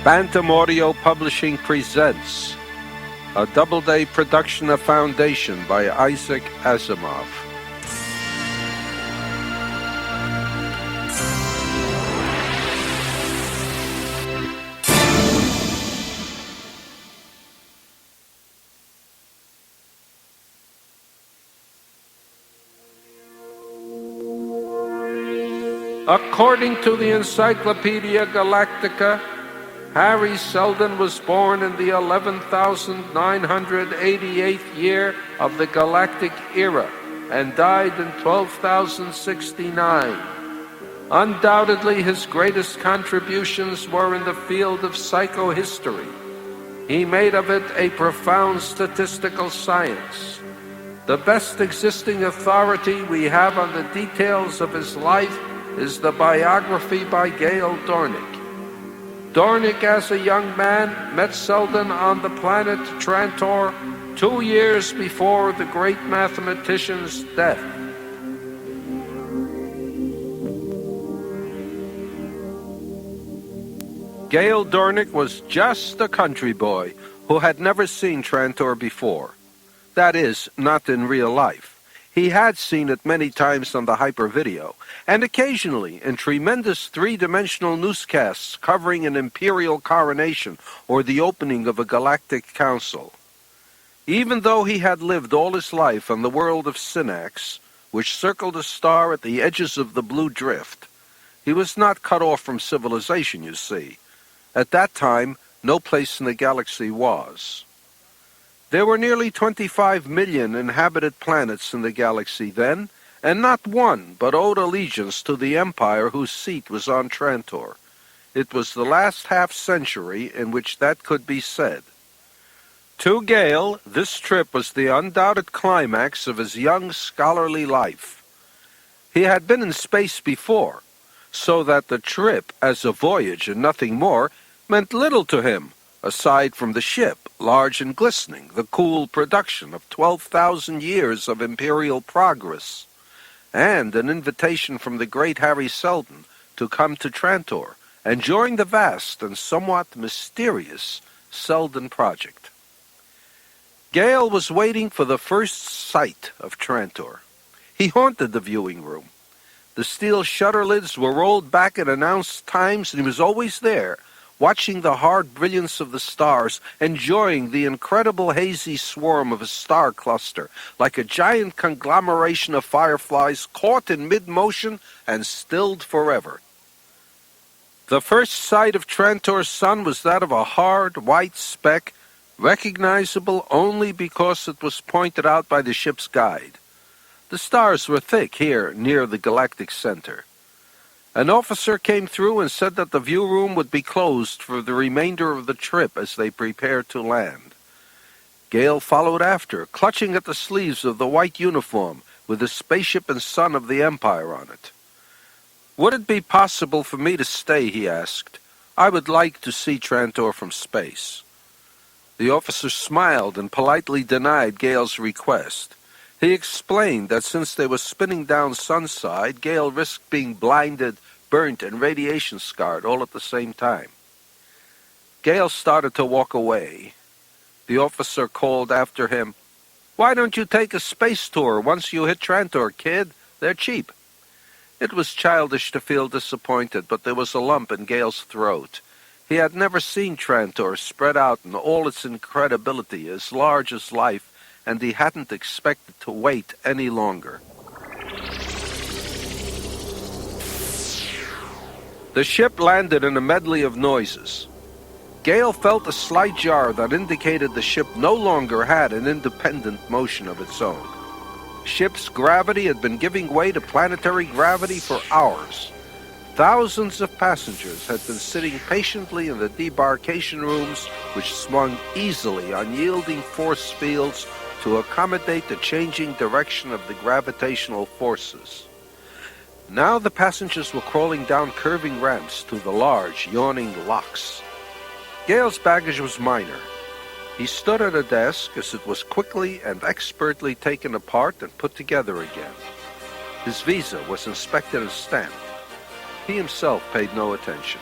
Bantam Audio Publishing presents a Doubleday production of Foundation by Asimov. According to the Encyclopedia Galactica, Harry Seldon was born in the 11,988th year of the Galactic Era and died in 12,069. Undoubtedly, his greatest contributions were in the field of psychohistory. He made of it a profound statistical science. The best existing authority we have on the details of his life is the biography by Gail Dornick. Dornick, as a young man, met Seldon on the planet Trantor 2 years before the great mathematician's death. Gail Dornick was just a country boy who had never seen Trantor before. That is, not in real life. He had seen it many times on the hypervideo, and occasionally in tremendous three-dimensional newscasts covering an imperial coronation or the opening of a galactic council. Even though he had lived all his life on the world of Synax, which circled a star at the edges of the Blue Drift, he was not cut off from civilization, you see. At that time, no place in the galaxy was. There were nearly 25 million inhabited planets in the galaxy then, and not one but owed allegiance to the empire whose seat was on Trantor. It was the last half-century in which that could be said. To Gale, this trip was the undoubted climax of his young scholarly life. He had been in space before, so that the trip, as a voyage and nothing more, meant little to him, aside from the ship, large and glistening, the cool production of 12,000 years of imperial progress, and an invitation from the great Harry Seldon to come to Trantor and join the vast and somewhat mysterious Seldon project. Gale was waiting for the first sight of Trantor. He haunted the viewing room. The steel shutter lids were rolled back at announced times, and he was always there, watching the hard brilliance of the stars, enjoying the incredible hazy swarm of a star cluster, like a giant conglomeration of fireflies caught in mid-motion and stilled forever. The first sight of Trantor's sun was that of a hard, white speck, recognizable only because it was pointed out by the ship's guide. The stars were thick here, near the galactic center. An officer came through and said that the view room would be closed for the remainder of the trip as they prepared to land. Gale followed after, clutching at the sleeves of the white uniform with the spaceship and sun of the Empire on it. "Would it be possible for me to stay?" he asked. "I would like to see Trantor from space." The officer smiled and politely denied Gale's request. He explained that since they were spinning down Sunside, Gale risked being blinded, burnt, and radiation-scarred all at the same time. Gale started to walk away. The officer called after him, "Why don't you take a space tour once you hit Trantor, kid? They're cheap." It was childish to feel disappointed, but there was a lump in Gale's throat. He had never seen Trantor spread out in all its incredibility, as large as life, and he hadn't expected to wait any longer. The ship landed in a medley of noises. Gale felt a slight jar that indicated the ship no longer had an independent motion of its own. Ship's gravity had been giving way to planetary gravity for hours. Thousands of passengers had been sitting patiently in the debarkation rooms, which swung easily on yielding force fields to accommodate the changing direction of the gravitational forces. Now the passengers were crawling down curving ramps to the large, yawning locks. Gale's baggage was minor. He stood at a desk as it was quickly and expertly taken apart and put together again. His visa was inspected and stamped. He himself paid no attention.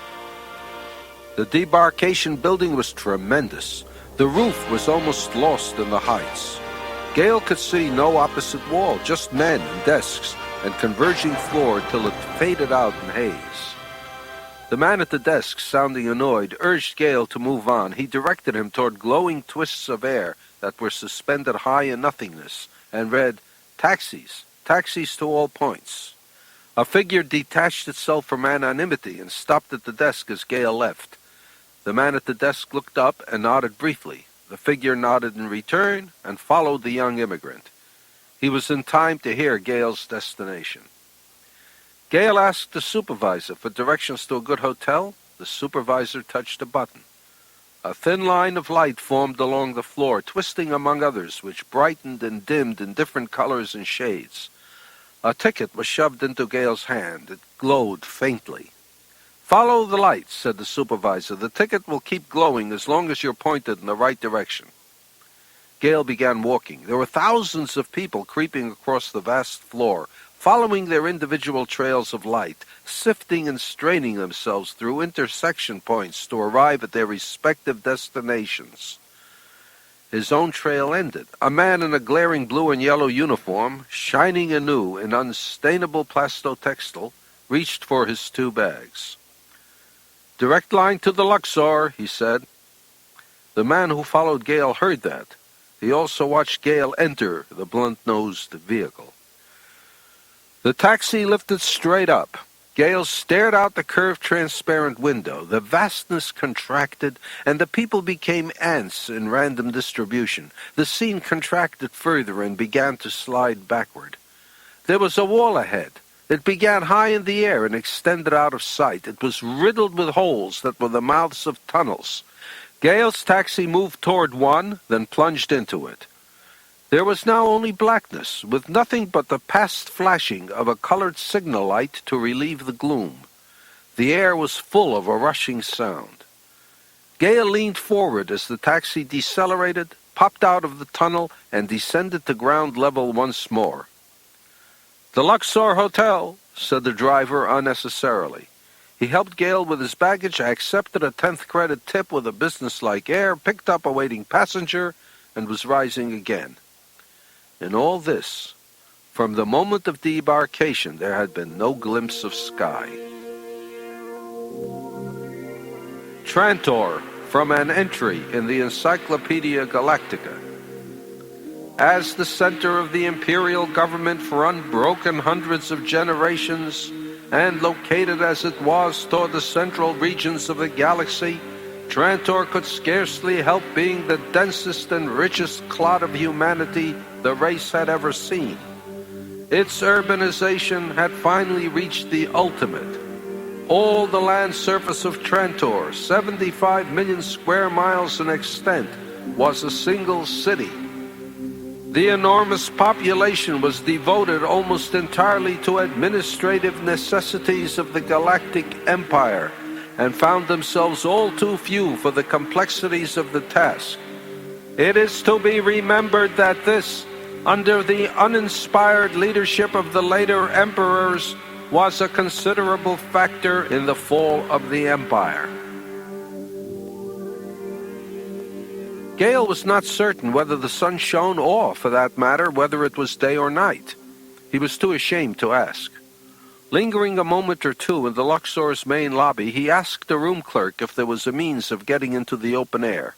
The debarkation building was tremendous. The roof was almost lost in the heights. Gale could see no opposite wall, just men and desks and converging floor till it faded out in haze. The man at the desk, sounding annoyed, urged Gale to move on. He directed him toward glowing twists of air that were suspended high in nothingness, and read, "Taxis, taxis to all points." A figure detached itself from anonymity and stopped at the desk as Gale left. The man at the desk looked up and nodded briefly. The figure nodded in return and followed the young immigrant. He was in time to hear Gale's destination. Gale asked the supervisor for directions to a good hotel. The supervisor touched a button. A thin line of light formed along the floor, twisting among others, which brightened and dimmed in different colors and shades. A ticket was shoved into Gale's hand. It glowed faintly. "Follow the light," said the supervisor. "The ticket will keep glowing as long as you're pointed in the right direction." Gale began walking. There were thousands of people creeping across the vast floor, following their individual trails of light, sifting and straining themselves through intersection points to arrive at their respective destinations. His own trail ended. A man in a glaring blue and yellow uniform, shining anew in unstainable plastotextile, reached for his 2 bags. "Direct line to the Luxor," he said. The man who followed Gale heard that. He also watched Gale enter the blunt-nosed vehicle. The taxi lifted straight up. Gale stared out the curved transparent window. The vastness contracted, and the people became ants in random distribution. The scene contracted further and began to slide backward. There was a wall ahead. It began high in the air and extended out of sight. It was riddled with holes that were the mouths of tunnels. Gale's taxi moved toward one, then plunged into it. There was now only blackness, with nothing but the past flashing of a colored signal light to relieve the gloom. The air was full of a rushing sound. Gale leaned forward as the taxi decelerated, popped out of the tunnel, and descended to ground level once more. "The Luxor Hotel," said the driver unnecessarily. He helped Gale with his baggage, accepted a 10th credit tip with a businesslike air, picked up a waiting passenger, and was rising again. In all this, from the moment of debarkation, there had been no glimpse of sky. Trantor, from an entry in the Encyclopedia Galactica. As the center of the imperial government for unbroken hundreds of generations, and located as it was toward the central regions of the galaxy, Trantor could scarcely help being the densest and richest clot of humanity the race had ever seen. Its urbanization had finally reached the ultimate. All the land surface of Trantor, 75 million square miles in extent, was a single city. The enormous population was devoted almost entirely to administrative necessities of the galactic empire, and found themselves all too few for the complexities of the task. It is to be remembered that this, under the uninspired leadership of the later emperors, was a considerable factor in the fall of the empire. Gale was not certain whether the sun shone or, for that matter, whether it was day or night. He was too ashamed to ask. Lingering a moment or two in the Luxor's main lobby, he asked the room clerk if there was a means of getting into the open air.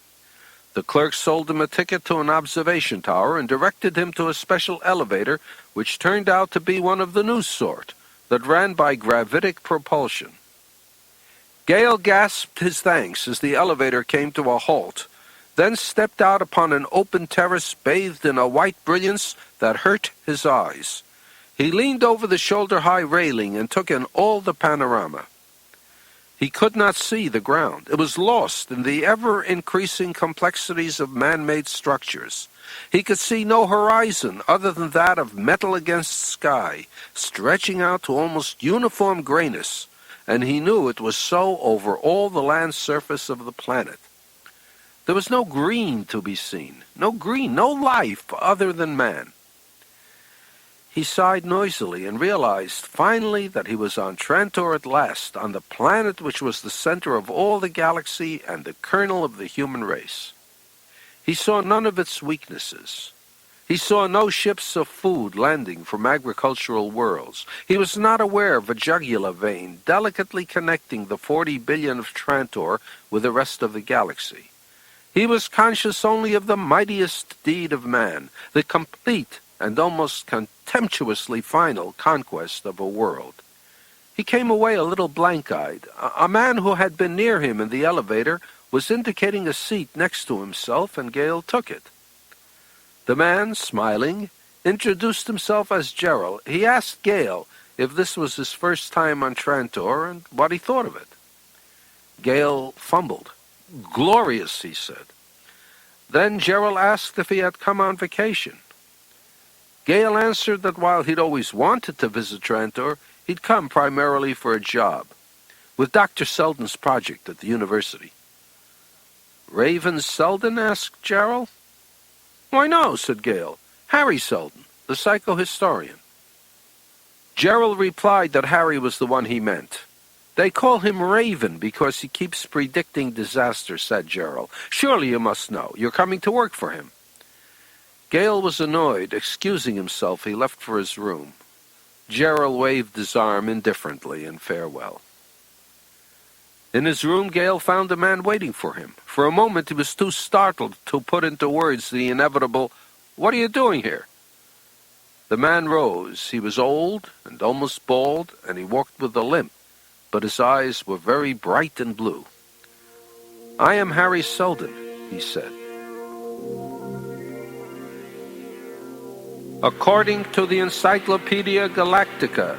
The clerk sold him a ticket to an observation tower and directed him to a special elevator, which turned out to be one of the new sort, that ran by gravitic propulsion. Gale gasped his thanks as the elevator came to a halt, then stepped out upon an open terrace bathed in a white brilliance that hurt his eyes. He leaned over the shoulder-high railing and took in all the panorama. He could not see the ground. It was lost in the ever-increasing complexities of man-made structures. He could see no horizon other than that of metal against sky, stretching out to almost uniform grayness, and he knew it was so over all the land surface of the planet. There was no green to be seen, no green, no life other than man. He sighed noisily and realized finally that he was on Trantor at last, on the planet which was the center of all the galaxy and the kernel of the human race. He saw none of its weaknesses. He saw no ships of food landing from agricultural worlds. He was not aware of a jugular vein delicately connecting the 40 billion of Trantor with the rest of the galaxy. He was conscious only of the mightiest deed of man, the complete and almost contemptuously final conquest of a world. He came away a little blank-eyed. A man who had been near him in the elevator was indicating a seat next to himself, and Gale took it. The man, smiling, introduced himself as Gerald. He asked Gale if this was his first time on Trantor and what he thought of it. Gale fumbled. "Glorious," he said. Then Gerald asked if he had come on vacation. Gale answered that while he'd always wanted to visit Trantor, he'd come primarily for a job, with Dr. Selden's project at the university. "Raven Selden?" asked Gerald. "Why, no," said Gale. "Harry Selden, the psychohistorian." Gerald replied that Harry was the one he meant. "They call him Raven because he keeps predicting disaster," said Gerald. "Surely you must know. You're coming to work for him." Gale was annoyed. Excusing himself, he left for his room. Gerald waved his arm indifferently in farewell. In his room, Gale found a man waiting for him. For a moment, he was too startled to put into words the inevitable, "What are you doing here?" The man rose. He was old and almost bald, and he walked with a limp, but his eyes were very bright and blue. "I am Harry Selden," he said. According to the Encyclopedia Galactica,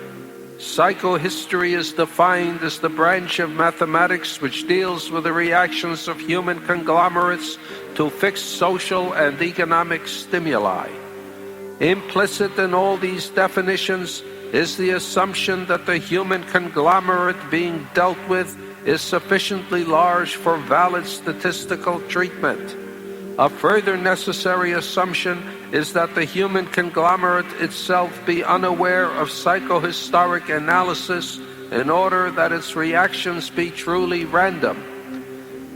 psychohistory is defined as the branch of mathematics which deals with the reactions of human conglomerates to fixed social and economic stimuli. Implicit in all these definitions is the assumption that the human conglomerate being dealt with is sufficiently large for valid statistical treatment. A further necessary assumption is that the human conglomerate itself be unaware of psychohistoric analysis in order that its reactions be truly random.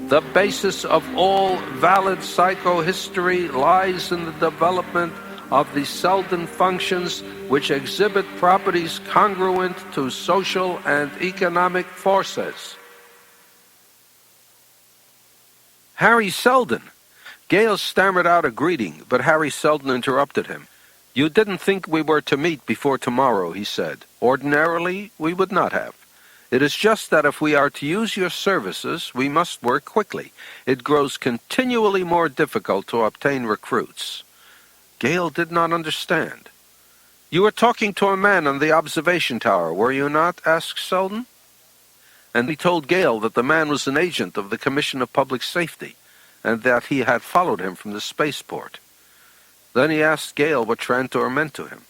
The basis of all valid psychohistory lies in the development of the Selden functions which exhibit properties congruent to social and economic forces. Harry Selden! Gale stammered out a greeting, but Harry Selden interrupted him. "You didn't think we were to meet before tomorrow," he said. "Ordinarily, we would not have. It is just that if we are to use your services, we must work quickly. It grows continually more difficult to obtain recruits." Gale did not understand. "You were talking to a man on the observation tower, were you not?" asked Selden. And he told Gale that the man was an agent of the Commission of Public Safety, and that he had followed him from the spaceport. Then he asked Gale what Trantor meant to him.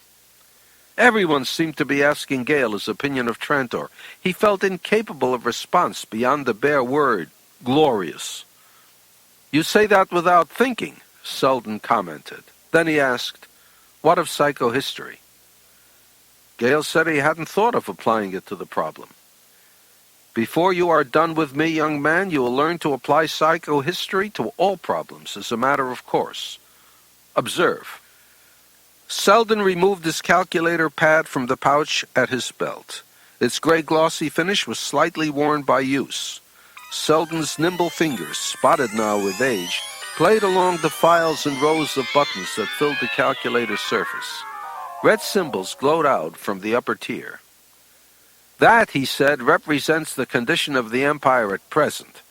Everyone seemed to be asking Gale his opinion of Trantor. He felt incapable of response beyond the bare word, "glorious." "You say that without thinking," Selden commented. Then he asked, "What of psychohistory?" Gale said he hadn't thought of applying it to the problem. "Before you are done with me, young man, you will learn to apply psychohistory to all problems as a matter of course. Observe." Selden removed his calculator pad from the pouch at his belt. Its gray glossy finish was slightly worn by use. Selden's nimble fingers, spotted now with age, played along the files and rows of buttons that filled the calculator's surface. Red symbols glowed out from the upper tier. "That," he said, "represents the condition of the Empire at present.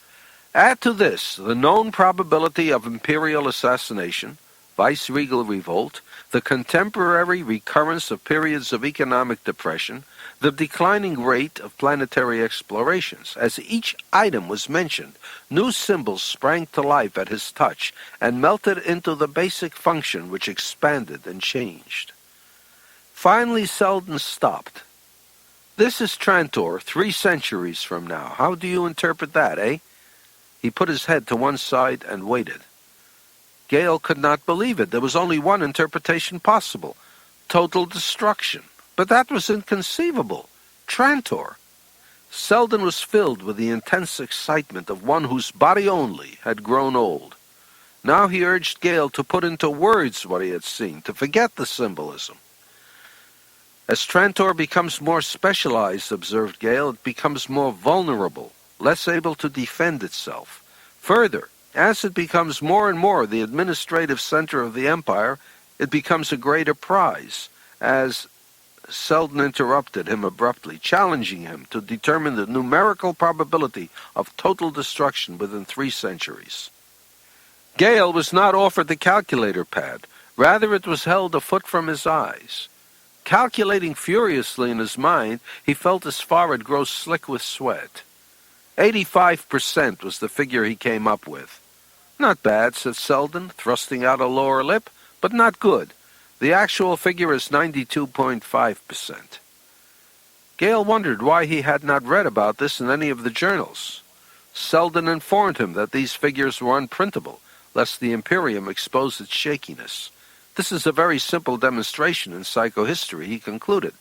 Add to this the known probability of imperial assassination, vice-regal revolt, the contemporary recurrence of periods of economic depression, the declining rate of planetary explorations. As each item was mentioned, new symbols sprang to life at his touch and melted into the basic function which expanded and changed." Finally, Selden stopped. "This is Trantor 3 centuries from now. How do you interpret that, eh?" He put his head to one side and waited. Gale could not believe it. There was only one interpretation possible. total destruction. But that was inconceivable. Trantor. Selden was filled with the intense excitement of one whose body only had grown old. Now he urged Gale to put into words what he had seen, to forget the symbolism. As Trantor becomes more specialized, observed Gale, it becomes more vulnerable, less able to defend itself. Further, as it becomes more and more the administrative center of the empire, it becomes a greater prize, as Selden interrupted him abruptly, challenging him to determine the numerical probability of total destruction within 3 centuries. Gale was not offered the calculator pad. Rather, it was held a foot from his eyes. Calculating furiously in his mind, he felt his forehead grow slick with sweat. 85% was the figure he came up with. Not bad, said Selden, thrusting out a lower lip, but not good. The actual figure is 92.5%. Gale wondered why he had not read about this in any of the journals. Selden informed him that these figures were unprintable, lest the Imperium expose its shakiness. This is a very simple demonstration in psychohistory, he concluded,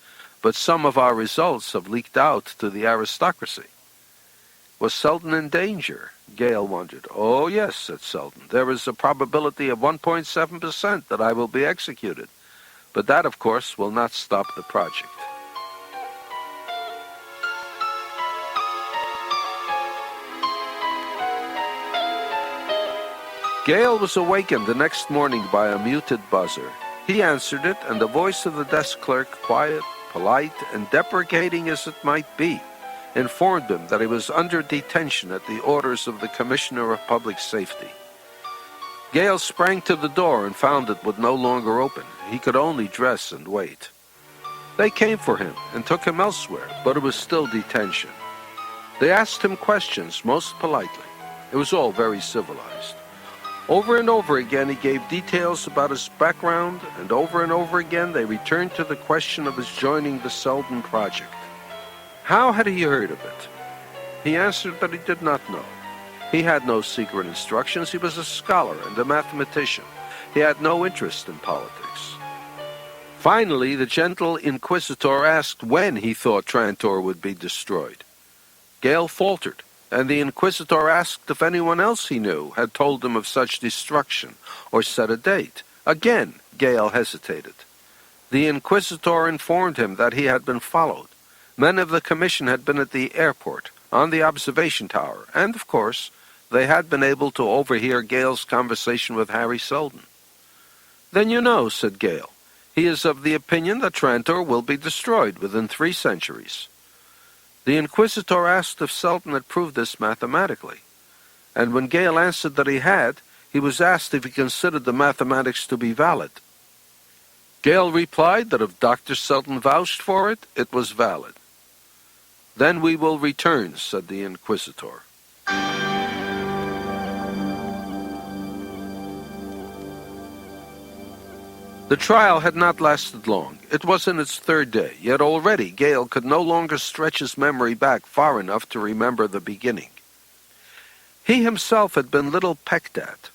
but some of our results have leaked out to the aristocracy. Was Selden in danger? Gale wondered. Oh, yes, said Selden. There is a probability of 1.7% that I will be executed. But that, of course, will not stop the project. Gale was awakened the next morning by a muted buzzer. He answered it, and the voice of the desk clerk, quiet, polite, and deprecating as it might be, informed him that he was under detention at the orders of the Commissioner of Public Safety. Gale sprang to the door and found it would no longer open. He could only dress and wait. They came for him and took him elsewhere, but it was still detention. They asked him questions most politely. It was all very civilized. Over and over again he gave details about his background, and over again they returned to the question of his joining the Selden project. How had he heard of it? He answered that he did not know. He had no secret instructions. He was a scholar and a mathematician. He had no interest in politics. Finally, the gentle inquisitor asked when he thought Trantor would be destroyed. Gale faltered, and the inquisitor asked if anyone else he knew had told him of such destruction or set a date. Again, Gale hesitated. The inquisitor informed him that he had been followed. Men of the commission had been at the airport, on the observation tower, and, of course, they had been able to overhear Gale's conversation with Harry Selden. Then you know, said Gale. He is of the opinion that Trantor will be destroyed within 3 centuries. The inquisitor asked if Selden had proved this mathematically, and when Gale answered that he had, he was asked if he considered the mathematics to be valid. Gale replied that if Dr. Selden vouched for it, it was valid. Then we will return, said the inquisitor. The trial had not lasted long. It was in its 3rd day, yet already Gale could no longer stretch his memory back far enough to remember the beginning. He himself had been little pecked at.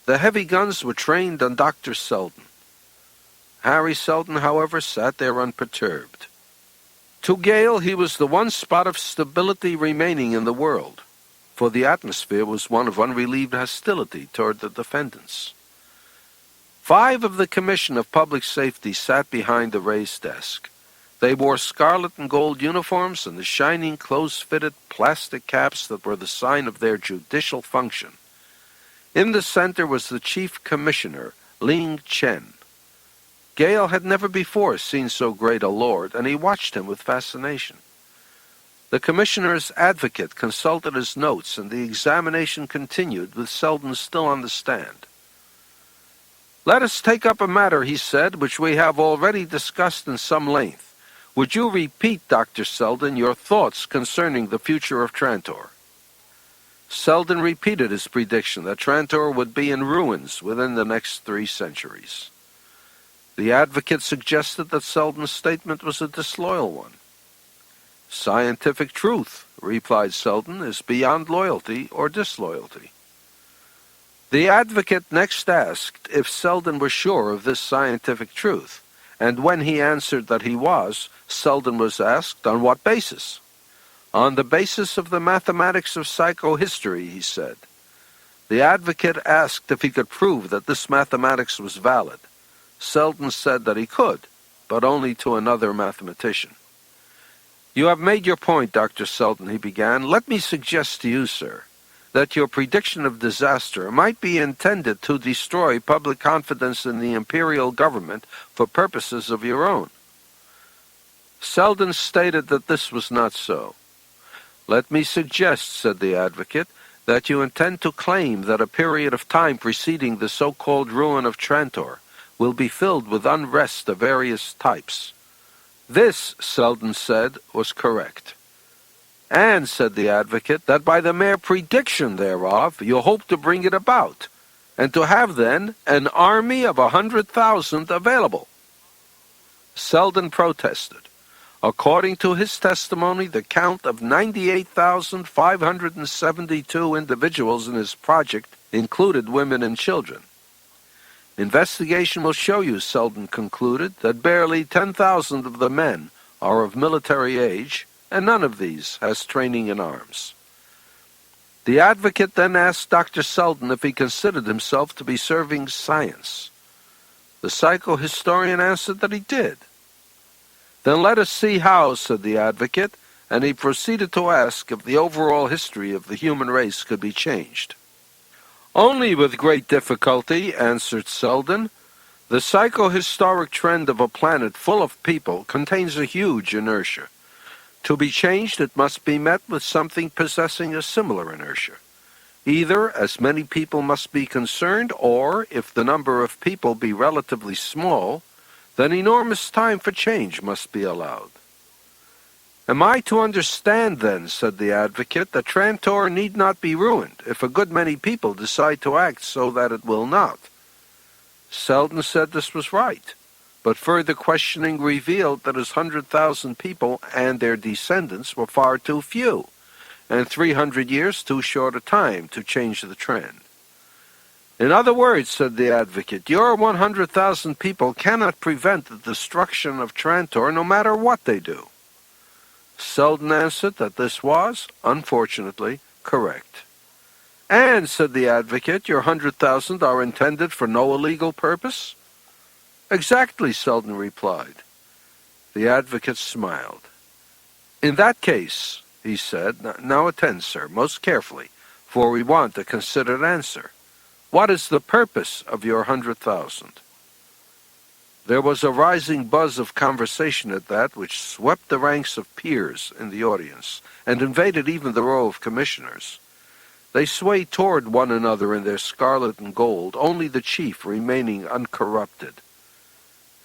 The heavy guns were trained on Dr. Selden. Harry Selden, however, sat there unperturbed. To Gale, he was the one spot of stability remaining in the world, for the atmosphere was one of unrelieved hostility toward the defendants. 5 of the Commission of Public Safety sat behind the raised desk. They wore scarlet and gold uniforms and the shining, close-fitted plastic caps that were the sign of their judicial function. In the center was the Chief Commissioner, Ling Chen. Gale had never before seen so great a lord, and he watched him with fascination. The commissioner's advocate consulted his notes, and the examination continued, with Selden still on the stand. Let us take up a matter, he said, which we have already discussed in some length. Would you repeat, Dr. Selden, your thoughts concerning the future of Trantor? Selden repeated his prediction that Trantor would be in ruins within the next 3 centuries. The advocate suggested that Selden's statement was a disloyal one. Scientific truth, replied Selden, is beyond loyalty or disloyalty. The advocate next asked if Selden were sure of this scientific truth, and when he answered that he was, Selden was asked, on what basis? On the basis of the mathematics of psychohistory, he said. The advocate asked if he could prove that this mathematics was valid. Selden said that he could, but only to another mathematician. You have made your point, Dr. Selden, he began. Let me suggest to you, sir, that your prediction of disaster might be intended to destroy public confidence in the imperial government for purposes of your own. Selden stated that this was not so. Let me suggest, said the advocate, that you intend to claim that a period of time preceding the so-called ruin of Trantor will be filled with unrest of various types. This, Selden said, was correct. And, said the advocate, that by the mere prediction thereof you hope to bring it about, and to have then an army of 100,000 available. Selden protested. According to his testimony, the count of 98,572 individuals in his project included women and children. Investigation will show you, Selden concluded, that barely 10,000 of the men are of military age, and none of these has training in arms. The advocate then asked Dr. Selden if he considered himself to be serving science. The psychohistorian answered that he did. Then let us see how, said the advocate, and he proceeded to ask if the overall history of the human race could be changed. Only with great difficulty, answered Selden. The psychohistoric trend of a planet full of people contains a huge inertia. To be changed, it must be met with something possessing a similar inertia. Either as many people must be concerned, or, if the number of people be relatively small, then enormous time for change must be allowed. Am I to understand, then, said the advocate, that Trantor need not be ruined if a good many people decide to act so that it will not? Selden said this was right, but further questioning revealed that his 100,000 people and their descendants were far too few, and 300 years too short a time to change the trend. In other words, said the advocate, your 100,000 people cannot prevent the destruction of Trantor no matter what they do. Selden answered that this was, unfortunately, correct. And, said the advocate, your 100,000 are intended for no illegal purpose? Exactly, Selden replied. The advocate smiled. In that case, he said, now attend, sir, most carefully, for we want a considered answer. What is the purpose of your 100,000? There was a rising buzz of conversation at that which swept the ranks of peers in the audience and invaded even the row of commissioners. They swayed toward one another in their scarlet and gold, only the chief remaining uncorrupted.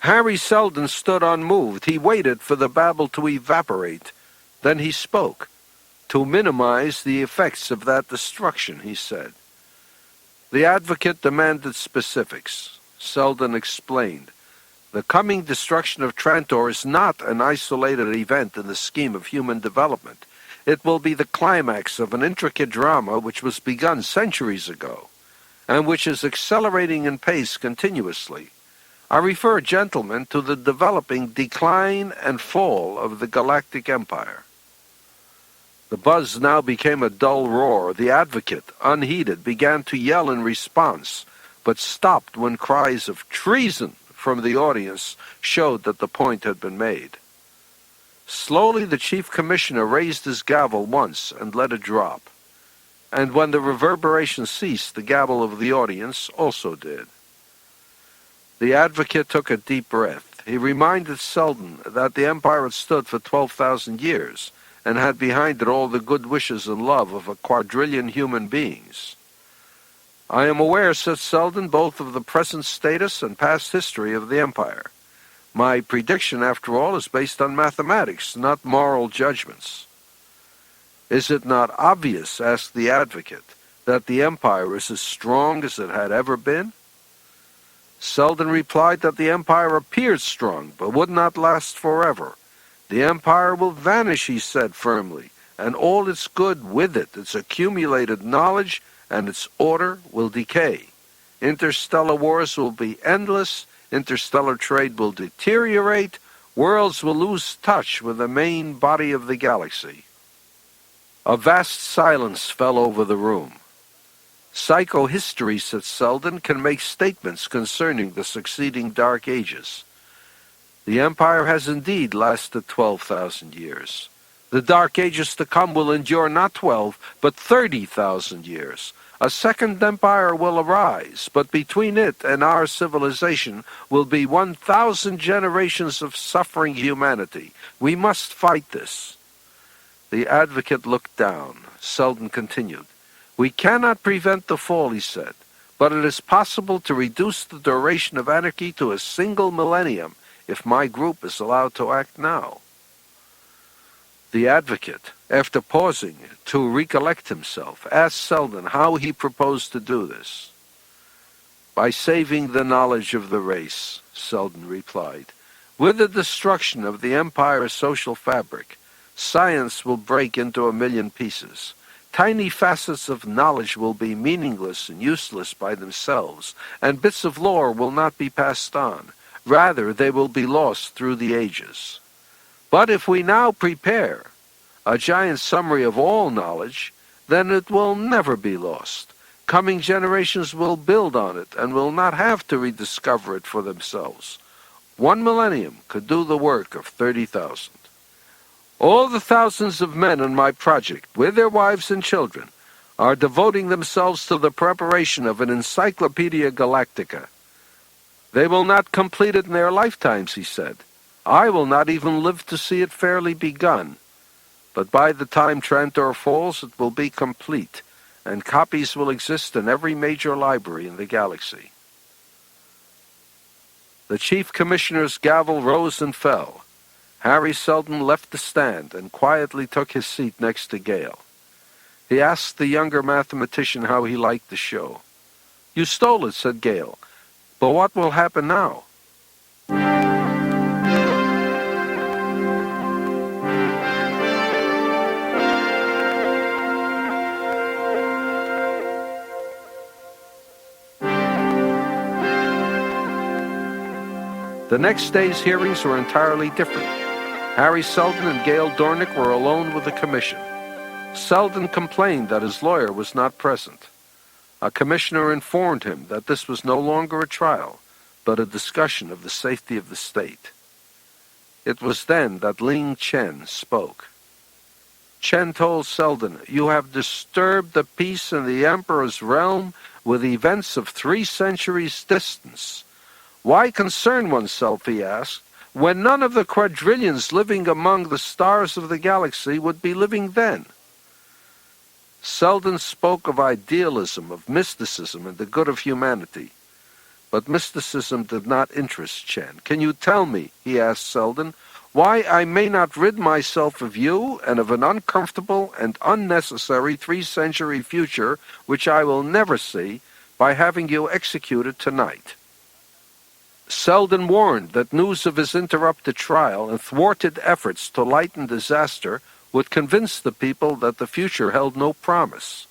Harry Selden stood unmoved. He waited for the babble to evaporate. Then he spoke. To minimize the effects of that destruction, he said. The advocate demanded specifics. Selden explained. The coming destruction of Trantor is not an isolated event in the scheme of human development. It will be the climax of an intricate drama which was begun centuries ago, and which is accelerating in pace continuously. I refer, gentlemen, to the developing decline and fall of the Galactic Empire. The buzz now became a dull roar. The advocate, unheeded, began to yell in response, but stopped when cries of treason from the audience showed that the point had been made. Slowly the chief commissioner raised his gavel once and let it drop, and when the reverberation ceased, the gavel of the audience also did. The advocate took a deep breath. He reminded Selden that the empire had stood for 12,000 years, and had behind it all the good wishes and love of a quadrillion human beings. I am aware, said Selden, both of the present status and past history of the empire. My prediction, after all, is based on mathematics, not moral judgments. Is it not obvious, asked the advocate, that the empire is as strong as it had ever been? Selden replied that the empire appeared strong, but would not last forever. The empire will vanish, he said firmly, and all its good with it, its accumulated knowledge, and its order will decay. Interstellar wars will be endless, interstellar trade will deteriorate, worlds will lose touch with the main body of the galaxy. A vast silence fell over the room. Psychohistory, said Selden, can make statements concerning the succeeding Dark Ages. The Empire has indeed lasted 12,000 years. The Dark Ages to come will endure not 12, but 30,000 years. A second empire will arise, but between it and our civilization will be 1,000 generations of suffering humanity. We must fight this. The advocate looked down. Selden continued. We cannot prevent the fall, he said, but it is possible to reduce the duration of anarchy to a single millennium if my group is allowed to act now. The advocate, after pausing to recollect himself, asked Selden how he proposed to do this. By saving the knowledge of the race, Selden replied. With the destruction of the Empire's social fabric, science will break into 1,000,000 pieces. Tiny facets of knowledge will be meaningless and useless by themselves, and bits of lore will not be passed on. Rather, they will be lost through the ages. But if we now prepare a giant summary of all knowledge, then it will never be lost. Coming generations will build on it and will not have to rediscover it for themselves. 1 millennium could do the work of 30,000. All the thousands of men in my project, with their wives and children, are devoting themselves to the preparation of an Encyclopedia Galactica. They will not complete it in their lifetimes, he said. I will not even live to see it fairly begun. But by the time Trantor falls, it will be complete, and copies will exist in every major library in the galaxy. The Chief Commissioner's gavel rose and fell. Harry Selden left the stand and quietly took his seat next to Gale. He asked the younger mathematician how he liked the show. You stole it, said Gale. But what will happen now? The next day's hearings were entirely different. Harry Selden and Gale Dornick were alone with the commission. Selden complained that his lawyer was not present. A commissioner informed him that this was no longer a trial, but a discussion of the safety of the state. It was then that Ling Chen spoke. Chen told Selden, "You have disturbed the peace in the Emperor's realm with events of 3 centuries' distance. Why concern oneself," he asked, "when none of the quadrillions living among the stars of the galaxy would be living then?" Selden spoke of idealism, of mysticism, and the good of humanity. But mysticism did not interest Chen. "Can you tell me," he asked Selden, "why I may not rid myself of you and of an uncomfortable and unnecessary 3-century future which I will never see by having you executed tonight?" Selden warned that news of his interrupted trial and thwarted efforts to lighten disaster would convince the people that the future held no promise.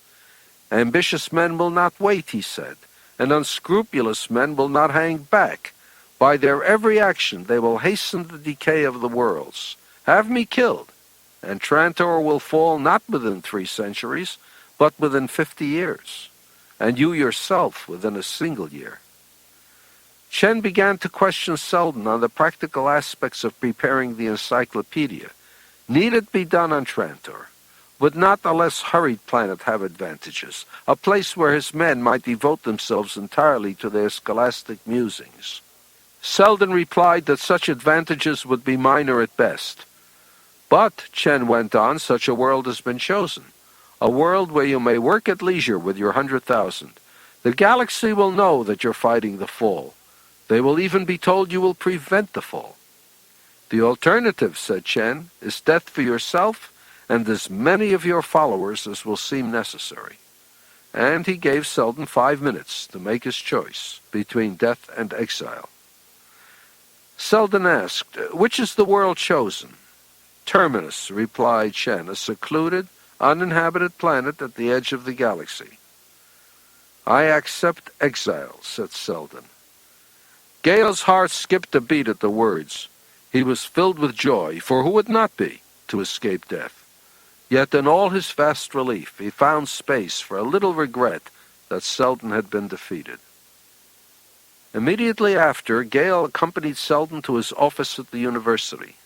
Ambitious men will not wait, he said, and unscrupulous men will not hang back. By their every action they will hasten the decay of the worlds. Have me killed, and Trantor will fall not within 3 centuries, but within 50 years, and you yourself within a single year. Chen began to question Selden on the practical aspects of preparing the encyclopedia. Need it be done on Trantor? Would not a less hurried planet have advantages, a place where his men might devote themselves entirely to their scholastic musings? Selden replied that such advantages would be minor at best. But, Chen went on, such a world has been chosen, a world where you may work at leisure with your 100,000. The galaxy will know that you're fighting the fall. They will even be told you will prevent the fall. The alternative, said Chen, is death for yourself and as many of your followers as will seem necessary. And he gave Selden 5 minutes to make his choice between death and exile. Selden asked, which is the world chosen? Terminus, replied Chen, a secluded, uninhabited planet at the edge of the galaxy. I accept exile, said Selden. Gale's heart skipped a beat at the words. He was filled with joy, for who would not be, to escape death? Yet in all his vast relief he found space for a little regret that Selden had been defeated. Immediately after, Gale accompanied Selden to his office at the university.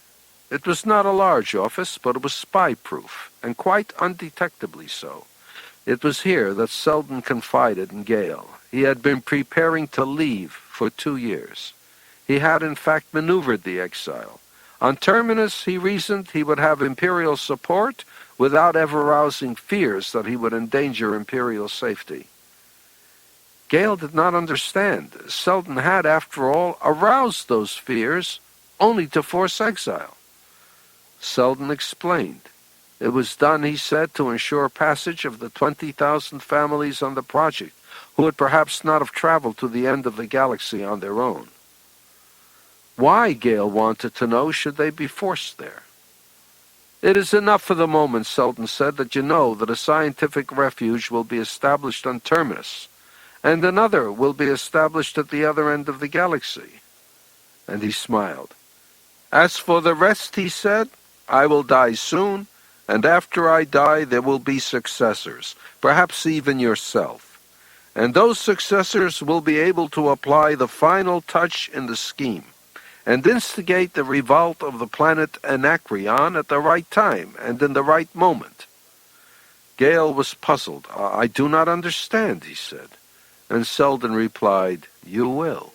It was not a large office, but it was spy-proof, and quite undetectably so. It was here that Selden confided in Gale. He had been preparing to leave for 2 years. He had, in fact, maneuvered the exile. On Terminus, he reasoned, he would have Imperial support without ever rousing fears that he would endanger Imperial safety. Gale did not understand. Selden had, after all, aroused those fears only to force exile. Selden explained. It was done, he said, to ensure passage of the 20,000 families on the project who would perhaps not have traveled to the end of the galaxy on their own. Why, Gale wanted to know, should they be forced there? It is enough for the moment, Selden said, that you know that a scientific refuge will be established on Terminus, and another will be established at the other end of the galaxy. And he smiled. As for the rest, he said, I will die soon, and after I die there will be successors, perhaps even yourself. And those successors will be able to apply the final touch in the scheme, and instigate the revolt of the planet Anacreon at the right time and in the right moment. Gale was puzzled. I do not understand, he said. And Selden replied, You will.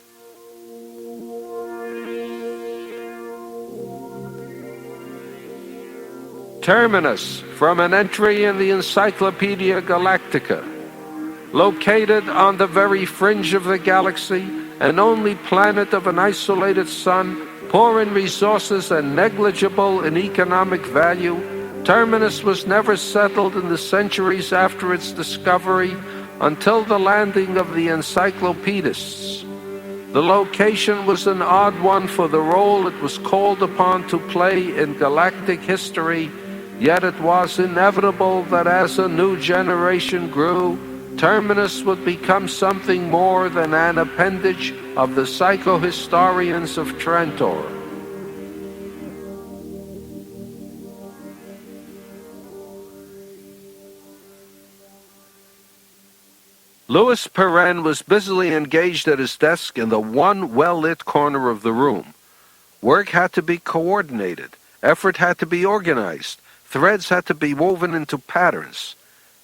Terminus, from an entry in the Encyclopedia Galactica. Located on the very fringe of the galaxy, an only planet of an isolated sun, poor in resources and negligible in economic value, Terminus was never settled in the centuries after its discovery until the landing of the encyclopedists. The location was an odd one for the role it was called upon to play in galactic history, yet it was inevitable that as a new generation grew, Terminus would become something more than an appendage of the psychohistorians of Trantor. Louis Perrin was busily engaged at his desk in the one well-lit corner of the room. Work had to be coordinated, effort had to be organized, threads had to be woven into patterns.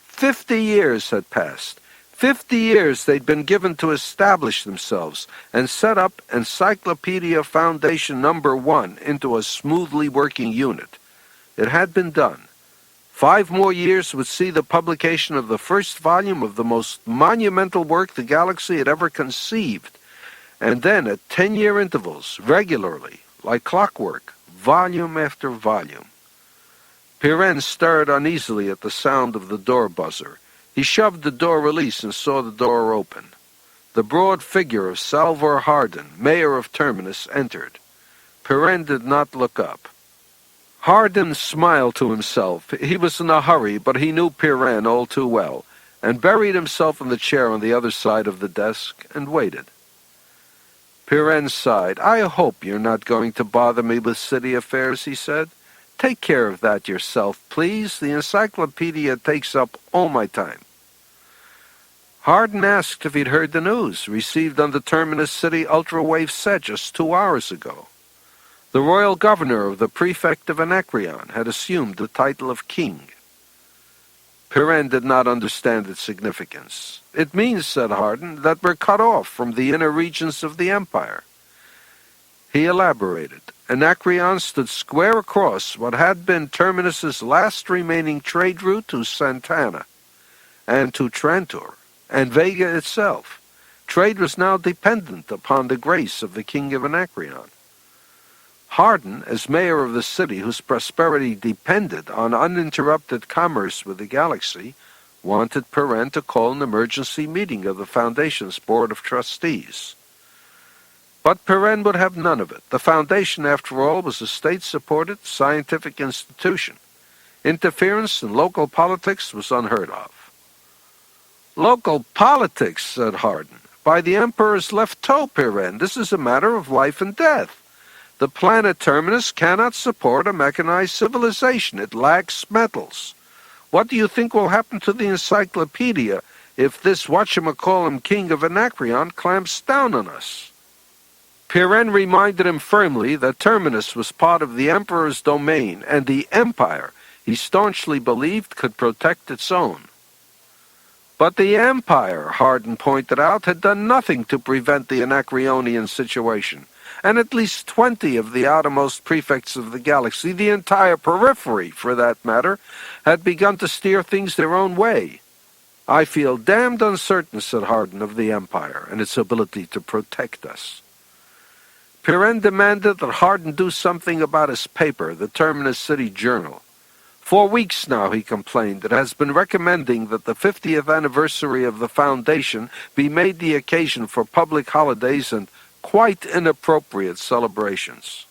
50 years had passed. 50 years they'd been given to establish themselves and set up Encyclopedia Foundation number 1 into a smoothly working unit. It had been done. 5 more years would see the publication of the first volume of the most monumental work the galaxy had ever conceived, and then at 10-year intervals, regularly, like clockwork, volume after volume. Perrin stirred uneasily at the sound of the door buzzer. He shoved the door release and saw the door open. The broad figure of Salvor Hardin, mayor of Terminus, entered. Perrin did not look up. Hardin smiled to himself. He was in a hurry, but he knew Perrin all too well, and buried himself in the chair on the other side of the desk and waited. Perrin sighed. I hope you're not going to bother me with city affairs, he said. Take care of that yourself, please. The encyclopedia takes up all my time. Hardin asked if he'd heard the news, received on the Terminus City ultrawave set just 2 hours ago. The royal governor of the prefect of Anacreon had assumed the title of king. Perrin did not understand its significance. It means, said Hardin, that we're cut off from the inner regions of the empire. He elaborated. Anacreon stood square across what had been Terminus's last remaining trade route to Santana and to Trantor and Vega itself. Trade was now dependent upon the grace of the king of Anacreon. Hardin, as mayor of the city whose prosperity depended on uninterrupted commerce with the galaxy, wanted Perrin to call an emergency meeting of the Foundation's Board of Trustees. But Perrin would have none of it. The Foundation, after all, was a state-supported scientific institution. Interference in local politics was unheard of. Local politics, said Hardin. by the Emperor's left toe, Pirenne. This is a matter of life and death. The planet Terminus cannot support a mechanized civilization. It lacks metals. What do you think will happen to the encyclopedia if this whatchamacallem king of Anacreon clamps down on us? Pirenne reminded him firmly that Terminus was part of the Emperor's domain, and the Empire, he staunchly believed, could protect its own. But the Empire, Hardin pointed out, had done nothing to prevent the Anacreonian situation, and at least 20 of the outermost prefects of the galaxy, the entire periphery for that matter, had begun to steer things their own way. I feel damned uncertain, said Hardin, of the Empire and its ability to protect us. Pirenne demanded that Hardin do something about his paper, the Terminus City Journal. For weeks now, he complained, it has been recommending that the 50th anniversary of the Foundation be made the occasion for public holidays and quite inappropriate celebrations.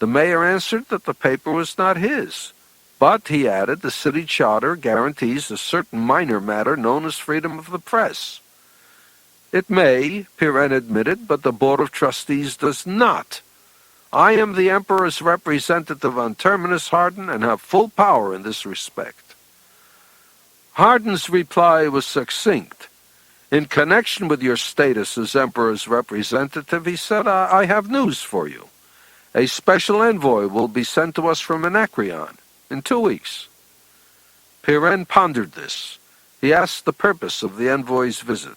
The mayor answered that the paper was not his. But, he added, the city charter guarantees a certain minor matter known as freedom of the press. It may, Pirenne admitted, but the Board of Trustees does not. I am the Emperor's representative on Terminus, Hardin, and have full power in this respect. Hardin's reply was succinct. In connection with your status as Emperor's representative, he said, I have news for you. A special envoy will be sent to us from Anacreon in 2 weeks. Pirenne pondered this. He asked the purpose of the envoy's visit.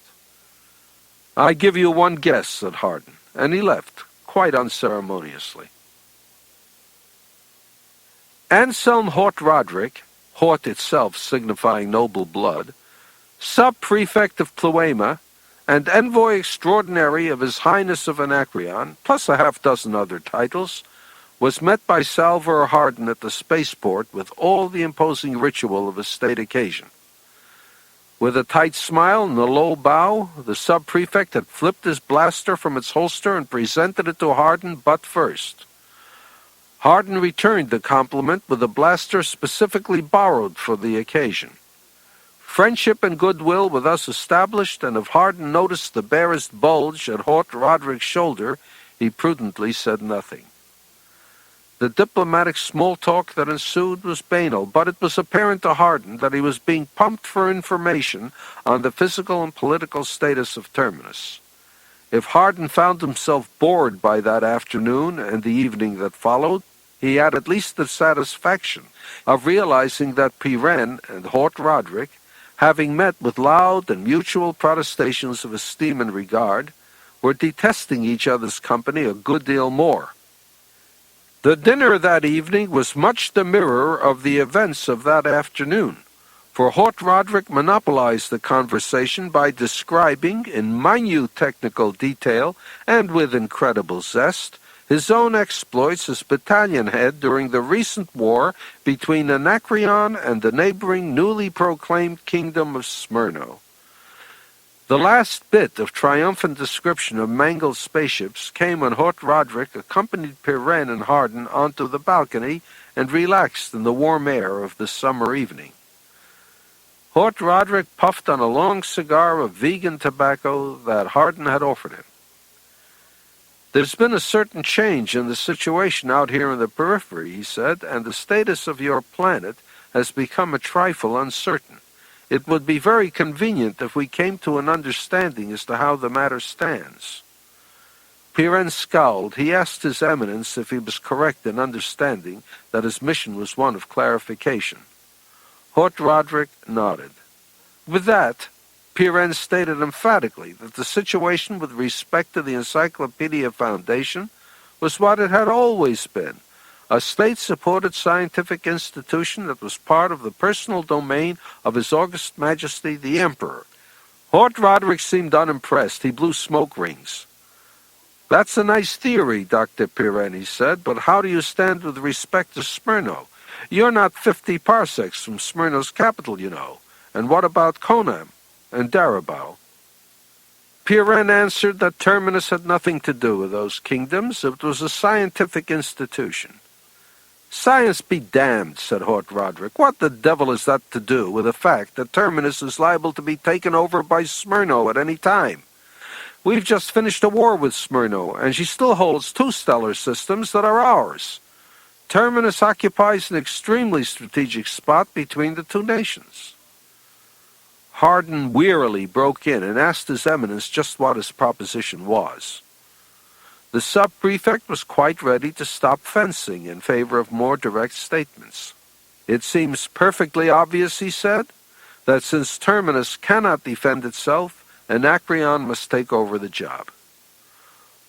I give you one guess, said Hardin, and he left, quite unceremoniously. Anselm Hort Roderick, Hort itself signifying noble blood, sub-prefect of Pluema, and envoy extraordinary of His Highness of Anacreon, plus a half-dozen other titles, was met by Salvor Hardin at the spaceport with all the imposing ritual of a state occasion. With a tight smile and a low bow, the sub-prefect had flipped his blaster from its holster and presented it to Hardin butt first. Hardin returned the compliment with a blaster specifically borrowed for the occasion. Friendship and goodwill were thus established, and if Hardin noticed the barest bulge at Hort Roderick's shoulder, he prudently said nothing. The diplomatic small talk that ensued was banal, but it was apparent to Hardin that he was being pumped for information on the physical and political status of Terminus. If Hardin found himself bored by that afternoon and the evening that followed, he had at least the satisfaction of realizing that Pirenne and Hort Roderick, having met with loud and mutual protestations of esteem and regard, were detesting each other's company a good deal more. The dinner that evening was much the mirror of the events of that afternoon, for Hort Roderick monopolized the conversation by describing, in minute technical detail and with incredible zest, his own exploits as battalion head during the recent war between Anacreon and the neighboring newly proclaimed kingdom of Smyrno. The last bit of triumphant description of mangled spaceships came when Hort Roderick accompanied Pirenne and Hardin onto the balcony and relaxed in the warm air of the summer evening. Hort Roderick puffed on a long cigar of vegan tobacco that Hardin had offered him. There's been a certain change in the situation out here in the periphery, he said, and the status of your planet has become a trifle uncertain. It would be very convenient if we came to an understanding as to how the matter stands. Pirenne scowled. He asked His Eminence if he was correct in understanding that his mission was one of clarification. Hort Roderick nodded. With that, Pirenne stated emphatically that the situation with respect to the Encyclopedia Foundation was what it had always been, a state-supported scientific institution that was part of the personal domain of His August Majesty the Emperor. Hort Roderick seemed unimpressed. He blew smoke rings. That's a nice theory, Dr. Pirenne, he said, but how do you stand with respect to Smyrno? You're not 50 parsecs from Smyrno's capital, you know. And what about Konam and Darabao? Pirenne answered that Terminus had nothing to do with those kingdoms. It was a scientific institution. Science be damned, said Hort Roderick. What the devil has that to do with the fact that Terminus is liable to be taken over by Smyrno at any time? We've just finished a war with Smyrna, and she still holds two stellar systems that are ours. Terminus occupies an extremely strategic spot between the two nations. Hardin wearily broke in and asked His Eminence just what his proposition was. The sub-prefect was quite ready to stop fencing in favor of more direct statements. It seems perfectly obvious, he said, that since Terminus cannot defend itself, Anacreon must take over the job.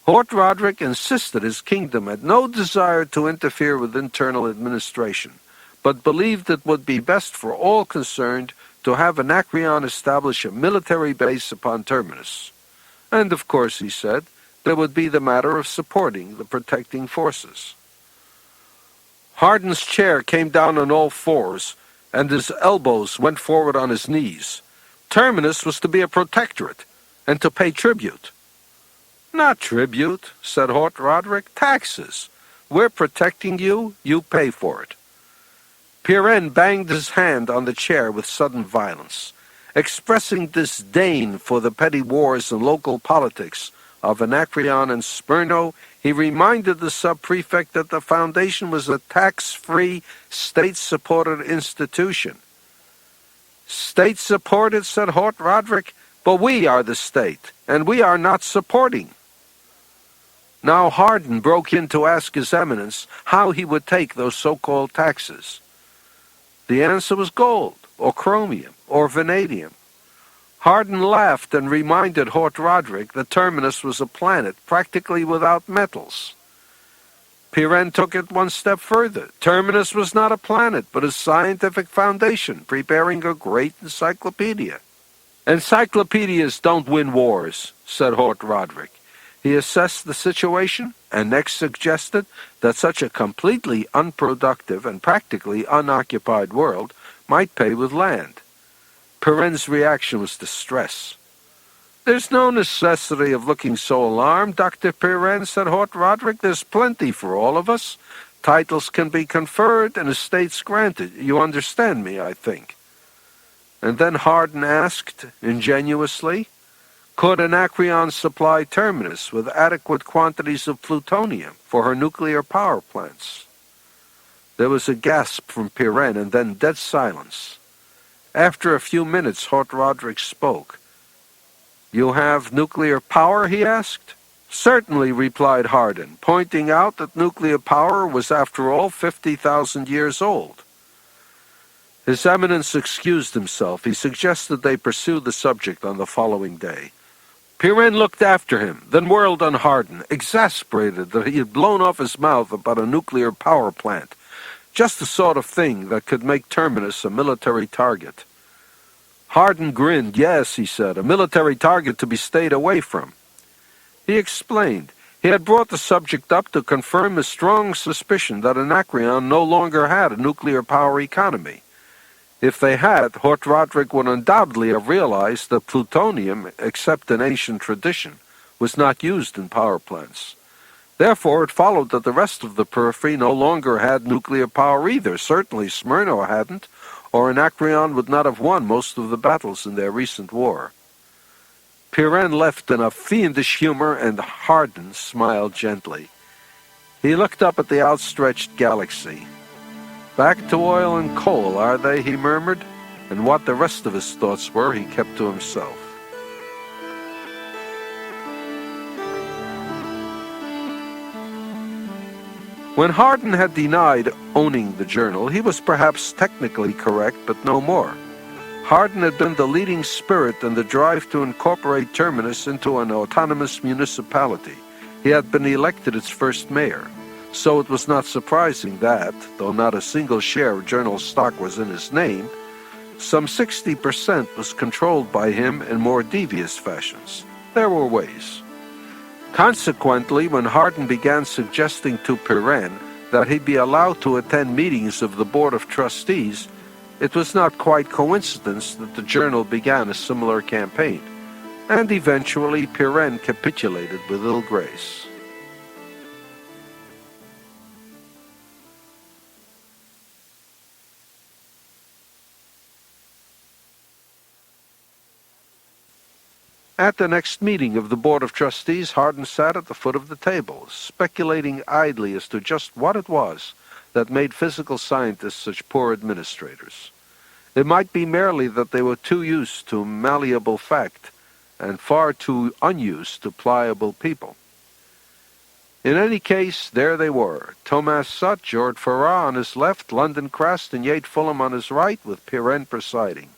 Hort Roderick insisted his kingdom had no desire to interfere with internal administration, but believed it would be best for all concerned to have Anacreon establish a military base upon Terminus. And of course, he said, there would be the matter of supporting the protecting forces. Hardin's chair came down on all fours, and his elbows went forward on his knees. Terminus was to be a protectorate, and to pay tribute. Not tribute, said Hort Roderick, taxes. We're protecting you, you pay for it. Pirenne banged his hand on the chair with sudden violence, expressing disdain for the petty wars and local politics of Anacreon and Smyrna. He reminded the sub-prefect that the Foundation was a tax-free, state-supported institution. State-supported, said Hort Roderick, but we are the state, and we are not supporting. Now Hardin broke in to ask His Eminence how he would take those so-called taxes. The answer was gold, or chromium, or vanadium. Hardin laughed and reminded Hort Roderick that Terminus was a planet practically without metals. Pirenne took it one step further. Terminus was not a planet, but a scientific foundation preparing a great encyclopedia. Encyclopedias don't win wars, said Hort Roderick. He assessed the situation and next suggested that such a completely unproductive and practically unoccupied world might pay with land. Pirenne's reaction was distress. There's no necessity of looking so alarmed, Dr. Pirenne, said Hort Roderick. There's plenty for all of us. Titles can be conferred and estates granted. You understand me, I think. And then Hardin asked, ingenuously, could Anacreon supply Terminus with adequate quantities of plutonium for her nuclear power plants? There was a gasp from Pirenne and then dead silence. After a few minutes, Hort Roderick spoke. You have nuclear power, he asked. Certainly, replied Hardin, pointing out that nuclear power was, after all, 50,000 years old. His Eminence excused himself. He suggested they pursue the subject on the following day. Pirenne looked after him, then whirled on Hardin, exasperated that he had blown off his mouth about a nuclear power plant, just the sort of thing that could make Terminus a military target. Hardin grinned. Yes, he said, a military target to be stayed away from. He explained. He had brought the subject up to confirm his strong suspicion that Anacreon no longer had a nuclear power economy. If they had, Hort Roderick would undoubtedly have realized that plutonium, except in ancient tradition, was not used in power plants. Therefore, it followed that the rest of the periphery no longer had nuclear power either. Certainly Smyrna hadn't, or Anacreon would not have won most of the battles in their recent war. Pirenne left in a fiendish humor, and Hardin smiled gently. He looked up at the outstretched galaxy. Back to oil and coal, are they? He murmured, and what the rest of his thoughts were he kept to himself. When Hardin had denied owning the journal, he was perhaps technically correct, but no more. Hardin had been the leading spirit in the drive to incorporate Terminus into an autonomous municipality. He had been elected its first mayor. So it was not surprising that, though not a single share of journal stock was in his name, some 60% was controlled by him in more devious fashions. There were ways. Consequently, when Hardin began suggesting to Pirenne that he be allowed to attend meetings of the Board of Trustees, it was not quite coincidence that the journal began a similar campaign, and eventually Pirenne capitulated with ill grace. At the next meeting of the Board of Trustees, Hardin sat at the foot of the table, speculating idly as to just what it was that made physical scientists such poor administrators. It might be merely that they were too used to malleable fact and far too unused to pliable people. In any case, there they were, Thomas Sutt, George Farrar on his left, London Crast and Yate Fulham on his right, with Pirenne presiding.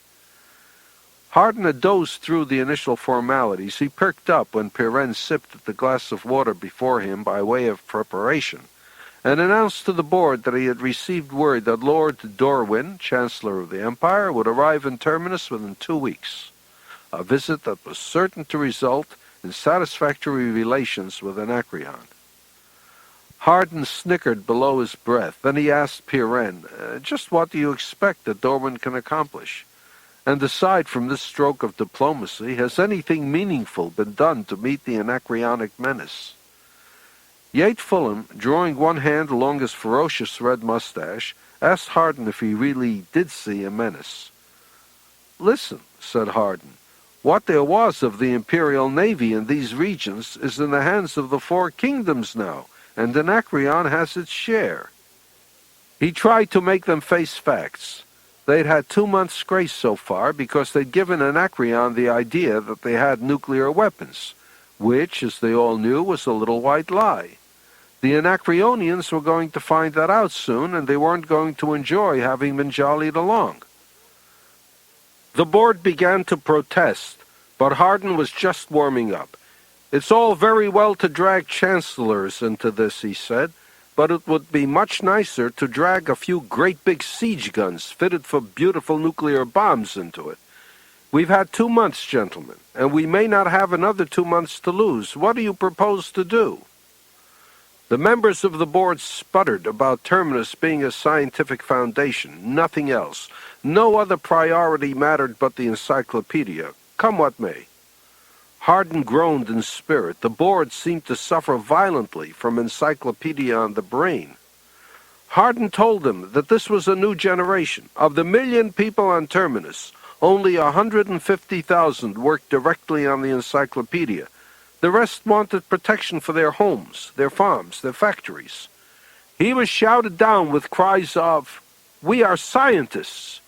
Hardin had dozed through the initial formalities. He perked up when Pirenne sipped at the glass of water before him by way of preparation, and announced to the board that he had received word that Lord Dorwin, Chancellor of the Empire, would arrive in Terminus within 2 weeks, a visit that was certain to result in satisfactory relations with Anacreon. Hardin snickered below his breath. Then he asked Pirenne, just what do you expect that Dorwin can accomplish? And aside from this stroke of diplomacy, has anything meaningful been done to meet the Anacreonic menace? Yate Fulham, drawing one hand along his ferocious red mustache, asked Hardin if he really did see a menace. Listen, said Hardin, what there was of the Imperial Navy in these regions is in the hands of the Four Kingdoms now, and Anacreon has its share. He tried to make them face facts. They'd had 2 months' grace so far because they'd given Anacreon the idea that they had nuclear weapons, which, as they all knew, was a little white lie. The Anacreonians were going to find that out soon, and they weren't going to enjoy having been jollied along. The board began to protest, but Hardin was just warming up. It's all very well to drag chancellors into this, he said, but it would be much nicer to drag a few great big siege guns fitted for beautiful nuclear bombs into it. We've had 2 months, gentlemen, and we may not have another 2 months to lose. What do you propose to do? The members of the board sputtered about Terminus being a scientific foundation, nothing else. No other priority mattered but the encyclopedia, come what may. Hardin groaned in spirit. The board seemed to suffer violently from encyclopedia on the brain. Hardin told them that this was a new generation. Of the 1 million people on Terminus, only 150,000 worked directly on the encyclopedia. The rest wanted protection for their homes, their farms, their factories. He was shouted down with cries of, "We are scientists!"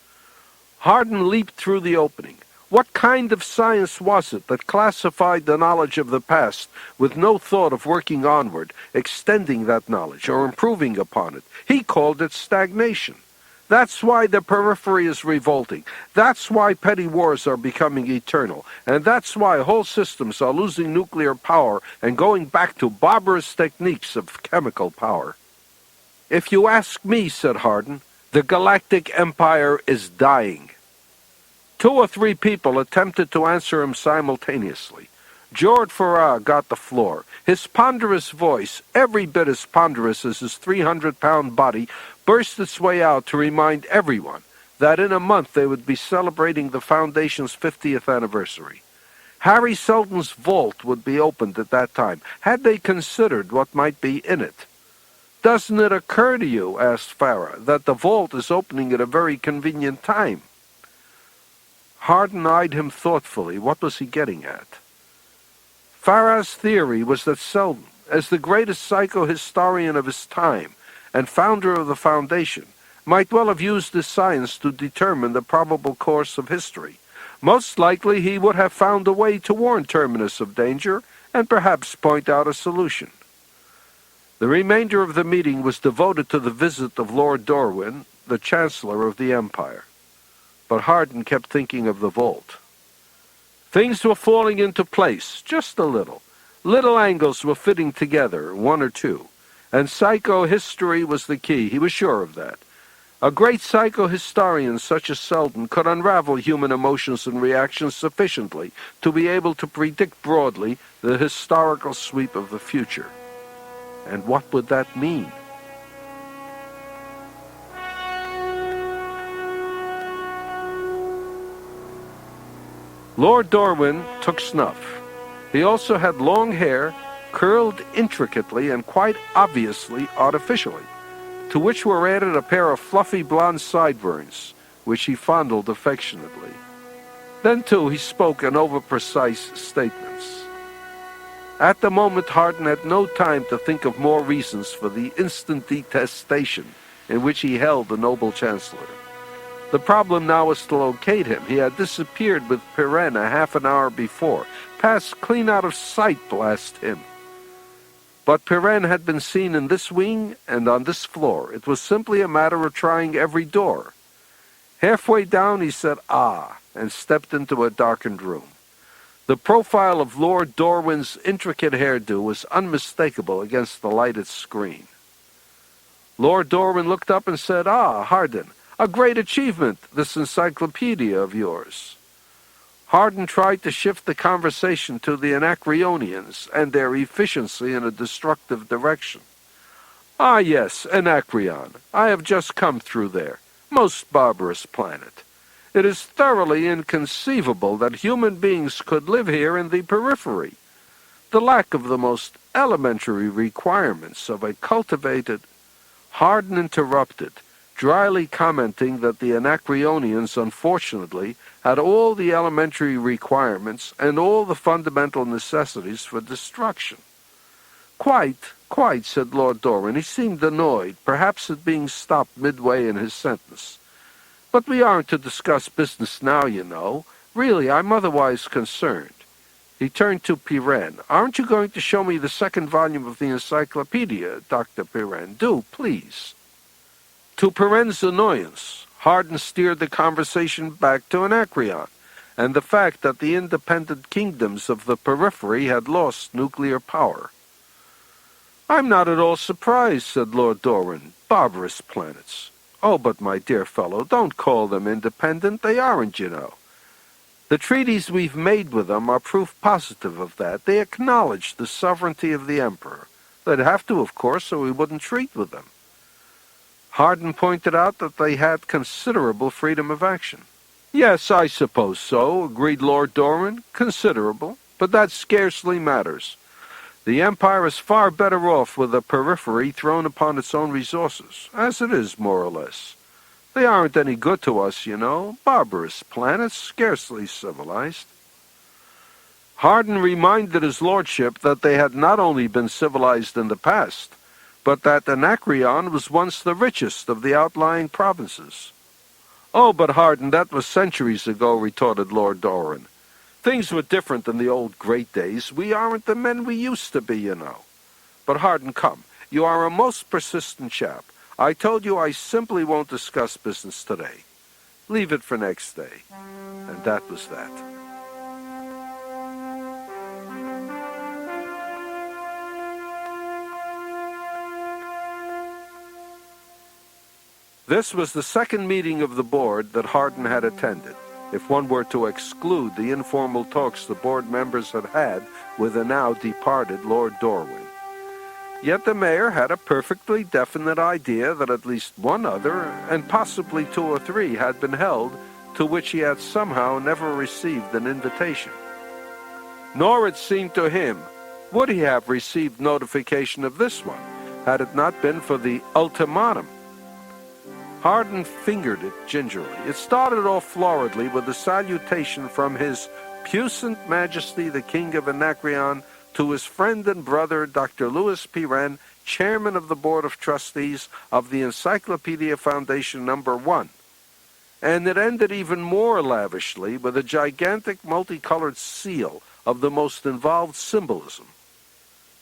Hardin leaped through the opening. What kind of science was it that classified the knowledge of the past with no thought of working onward, extending that knowledge, or improving upon it? He called it stagnation. That's why the periphery is revolting. That's why petty wars are becoming eternal. And that's why whole systems are losing nuclear power and going back to barbarous techniques of chemical power. If you ask me, said Hardin, the Galactic Empire is dying. 2 or 3 people attempted to answer him simultaneously. George Farrar got the floor. His ponderous voice, every bit as ponderous as his 300-pound body, burst its way out to remind everyone that in a month they would be celebrating the Foundation's 50th anniversary. Harry Seldon's vault would be opened at that time. Had they considered what might be in it? Doesn't it occur to you, asked Farrar, that the vault is opening at a very convenient time? Hardin eyed him thoughtfully. What was he getting at? Farrar's theory was that Seldon, as the greatest psychohistorian of his time and founder of the Foundation, might well have used this science to determine the probable course of history. Most likely he would have found a way to warn Terminus of danger and perhaps point out a solution. The remainder of the meeting was devoted to the visit of Lord Dorwin, the Chancellor of the Empire. But Hardin kept thinking of the vault. Things were falling into place, just a little. Little angles were fitting together, 1 or 2. And psychohistory was the key, he was sure of that. A great psychohistorian such as Seldon could unravel human emotions and reactions sufficiently to be able to predict broadly the historical sweep of the future. And what would that mean? Lord Dorwin took snuff. He also had long hair, curled intricately and quite obviously artificially, to which were added a pair of fluffy blonde sideburns, which he fondled affectionately. Then, too, he spoke in over-precise statements. At the moment, Hardin had no time to think of more reasons for the instant detestation in which he held the noble chancellor. The problem now was to locate him. He had disappeared with Pirenne a half an hour before. Passed clean out of sight, blast him. But Pirenne had been seen in this wing and on this floor. It was simply a matter of trying every door. Halfway down he said, "Ah," and stepped into a darkened room. The profile of Lord Dorwin's intricate hairdo was unmistakable against the lighted screen. Lord Dorwin looked up and said, "Ah, Hardin, a great achievement, this encyclopedia of yours." Hardin tried to shift the conversation to the Anacreonians and their efficiency in a destructive direction. "Ah, yes, Anacreon. I have just come through there. Most barbarous planet. It is thoroughly inconceivable that human beings could live here in the periphery. The lack of the most elementary requirements of a cultivated—" Hardin interrupted, dryly commenting that the Anacreonians, unfortunately, had all the elementary requirements and all the fundamental necessities for destruction. Quite, said Lord Dorwin. He seemed annoyed, perhaps at being stopped midway in his sentence. "But we aren't to discuss business now, you know. Really, I'm otherwise concerned." He turned to Pirenne. "Aren't you going to show me the second volume of the encyclopedia, Dr. Pirenne? Do, please." To Pirenne's annoyance, Hardin steered the conversation back to Anacreon, and the fact that the independent kingdoms of the periphery had lost nuclear power. "I'm not at all surprised," said Lord Dorwin. "Barbarous planets." "Oh, but my dear fellow, don't call them independent. They aren't, you know. The treaties we've made with them are proof positive of that. They acknowledge the sovereignty of the Emperor. They'd have to, of course, or we wouldn't treat with them." Hardin pointed out that they had considerable freedom of action. "Yes, I suppose so," agreed Lord Dorwin. "Considerable. But that scarcely matters. The Empire is far better off with a periphery thrown upon its own resources, as it is, more or less. They aren't any good to us, you know. Barbarous planets, scarcely civilized." Hardin reminded his lordship that they had not only been civilized in the past, but that Anacreon was once the richest of the outlying provinces. "Oh, but Hardin, that was centuries ago," retorted Lord Dorwin. "Things were different in the old great days. We aren't the men we used to be, you know. But Hardin, come. You are a most persistent chap. I told you I simply won't discuss business today. Leave it for next day." And that was that. This was the second meeting of the board that Hardin had attended, if one were to exclude the informal talks the board members had had with the now departed Lord Dorwin. Yet the mayor had a perfectly definite idea that at least one other, and possibly two or three, had been held to which he had somehow never received an invitation. Nor, it seemed to him, would he have received notification of this one, had it not been for the ultimatum. Hardin fingered it gingerly. It started off floridly with a salutation from His Puissant Majesty the King of Anacreon to his friend and brother Dr. Louis Pirenne, Chairman of the Board of Trustees of the Encyclopedia Foundation No. 1. And it ended even more lavishly with a gigantic multicolored seal of the most involved symbolism.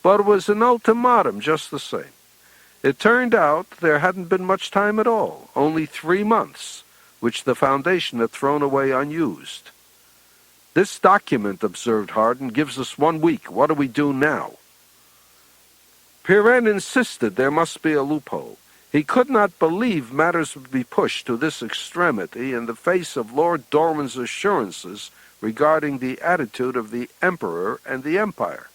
But it was an ultimatum just the same. It turned out there hadn't been much time at all, only 3 months, which the Foundation had thrown away unused. "This document," observed Hardin, "gives us 1 week. What do we do now?" Pirenne insisted there must be a loophole. He could not believe matters would be pushed to this extremity in the face of Lord Dorwin's assurances regarding the attitude of the Emperor and the Empire.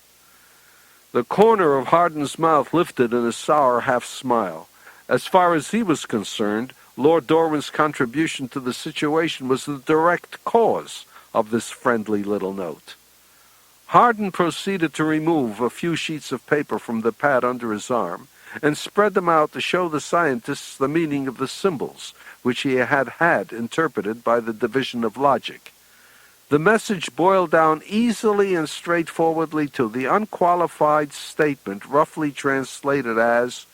The corner of Hardin's mouth lifted in a sour half-smile. As far as he was concerned, Lord Dorwin's contribution to the situation was the direct cause of this friendly little note. Hardin proceeded to remove a few sheets of paper from the pad under his arm and spread them out to show the scientists the meaning of the symbols which he had had interpreted by the division of logic. The message boiled down easily and straightforwardly to the unqualified statement roughly translated as,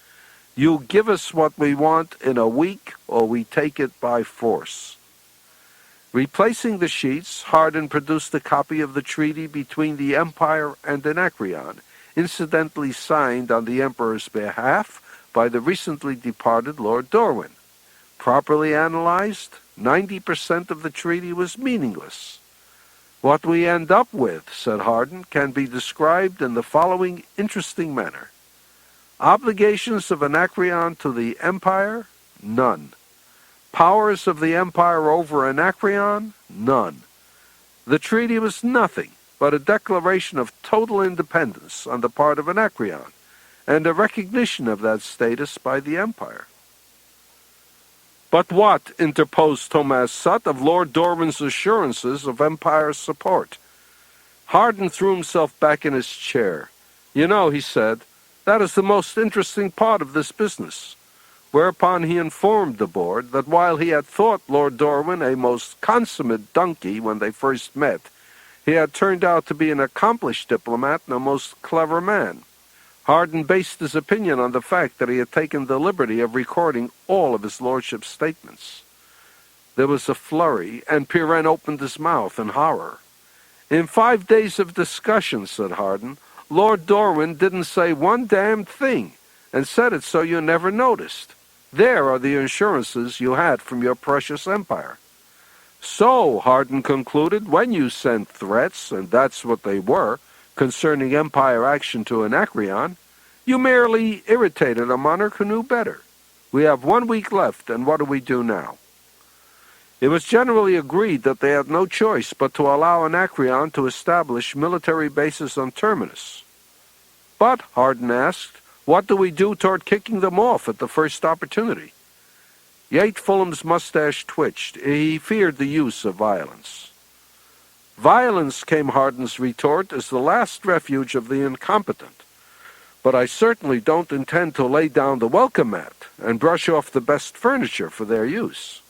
"You give us what we want in a week or we take it by force." Replacing the sheets, Hardin produced a copy of the treaty between the Empire and Anacreon, incidentally signed on the Emperor's behalf by the recently departed Lord Dorwin. Properly analyzed, 90% of the treaty was meaningless. "What we end up with," said Hardin, "can be described in the following interesting manner. Obligations of Anacreon to the Empire? None. Powers of the Empire over Anacreon? None. The treaty was nothing but a declaration of total independence on the part of Anacreon, and a recognition of that status by the Empire." "But what," interposed Thomas Sutt, "of Lord Dorwin's assurances of Empire support?" Hardin threw himself back in his chair. "You know," he said, "that is the most interesting part of this business." Whereupon he informed the board that while he had thought Lord Dorwin a most consummate donkey when they first met, he had turned out to be an accomplished diplomat and a most clever man. Hardin based his opinion on the fact that he had taken the liberty of recording all of his lordship's statements. There was a flurry, and Pirenne opened his mouth in horror. "In 5 days of discussion," said Hardin, "Lord Dorwin didn't say one damned thing, and said it so you never noticed. There are the assurances you had from your precious Empire." "So," Hardin concluded, "when you sent threats, and that's what they were, concerning Empire action to Anacreon, you merely irritated a monarch who knew better. We have 1 week left, and what do we do now?" It was generally agreed that they had no choice but to allow Anacreon to establish military bases on Terminus. "But," Hardin asked, "what do we do toward kicking them off at the first opportunity?" Yate Fulham's mustache twitched. He feared the use of violence. "Violence," came Hardin's retort, "is the last refuge of the incompetent. But I certainly don't intend to lay down the welcome mat and brush off the best furniture for their use."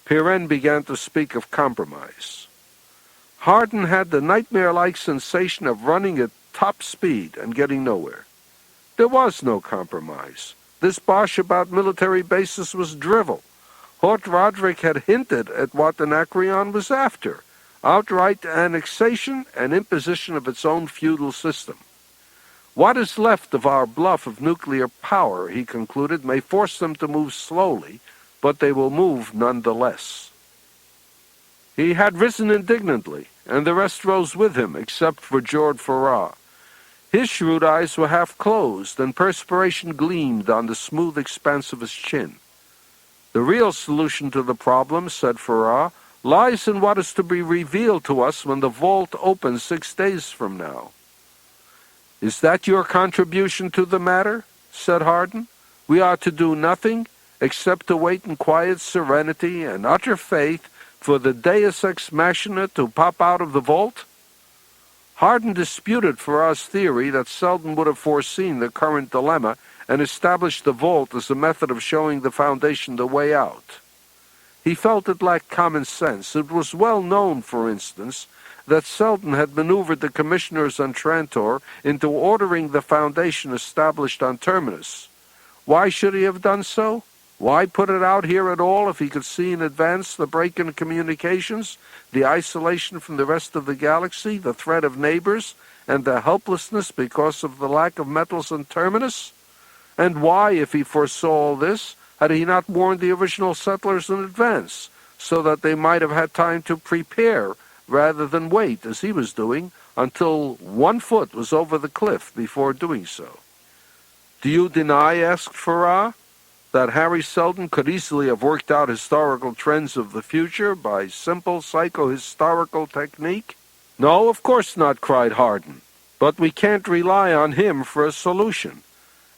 Pirenne began to speak of compromise. Hardin had the nightmare-like sensation of running at top speed and getting nowhere. There was no compromise. This bosh about military bases was drivel. Hort Roderick had hinted at what Anacreon was after: outright annexation and imposition of its own feudal system. "What is left of our bluff of nuclear power," he concluded, "may force them to move slowly, but they will move nonetheless." He had risen indignantly, and the rest rose with him, except for George Farrar. His shrewd eyes were half closed, and perspiration gleamed on the smooth expanse of his chin. "The real solution to the problem," said Farrar, "lies in what is to be revealed to us when the vault opens 6 days from now." "Is that your contribution to the matter?" said Hardin. "We are to do nothing except to wait in quiet serenity and utter faith for the deus ex machina to pop out of the vault?" Hardin disputed Farrar's theory that Selden would have foreseen the current dilemma and established the vault as a method of showing the Foundation the way out. He felt it lacked common sense. It was well known, for instance, that Selden had maneuvered the commissioners on Trantor into ordering the Foundation established on Terminus. Why should he have done so? Why put it out here at all if he could see in advance the break in communications, the isolation from the rest of the galaxy, the threat of neighbors, and the helplessness because of the lack of metals on Terminus? And why, if he foresaw all this, had he not warned the original settlers in advance, so that they might have had time to prepare, rather than wait, as he was doing, until 1 foot was over the cliff before doing so? "Do you deny," asked Farrar, "that Harry Selden could easily have worked out historical trends of the future by simple psychohistorical technique?" "No, of course not," cried Hardin. "But we can't rely on him for a solution.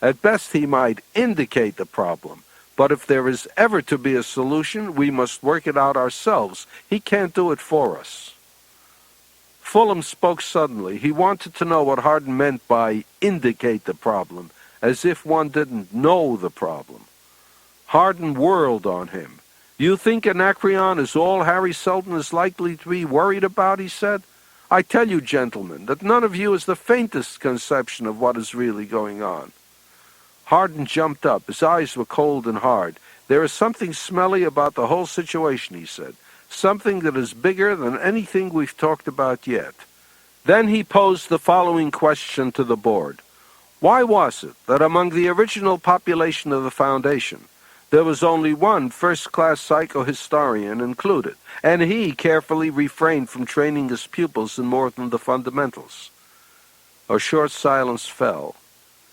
At best he might indicate the problem, but if there is ever to be a solution, we must work it out ourselves. He can't do it for us." Fulham spoke suddenly. He wanted to know what Hardin meant by indicate the problem, as if one didn't know the problem. Hardin whirled on him. "You think Anacreon is all Harry Seldon is likely to be worried about?" he said. "I tell you, gentlemen, that none of you has the faintest conception of what is really going on." Hardin jumped up. His eyes were cold and hard. "There is something smelly about the whole situation," he said. "Something that is bigger than anything we've talked about yet." Then he posed the following question to the board. Why was it that among the original population of the Foundation, there was only one first-class psychohistorian included, and he carefully refrained from training his pupils in more than the fundamentals? A short silence fell.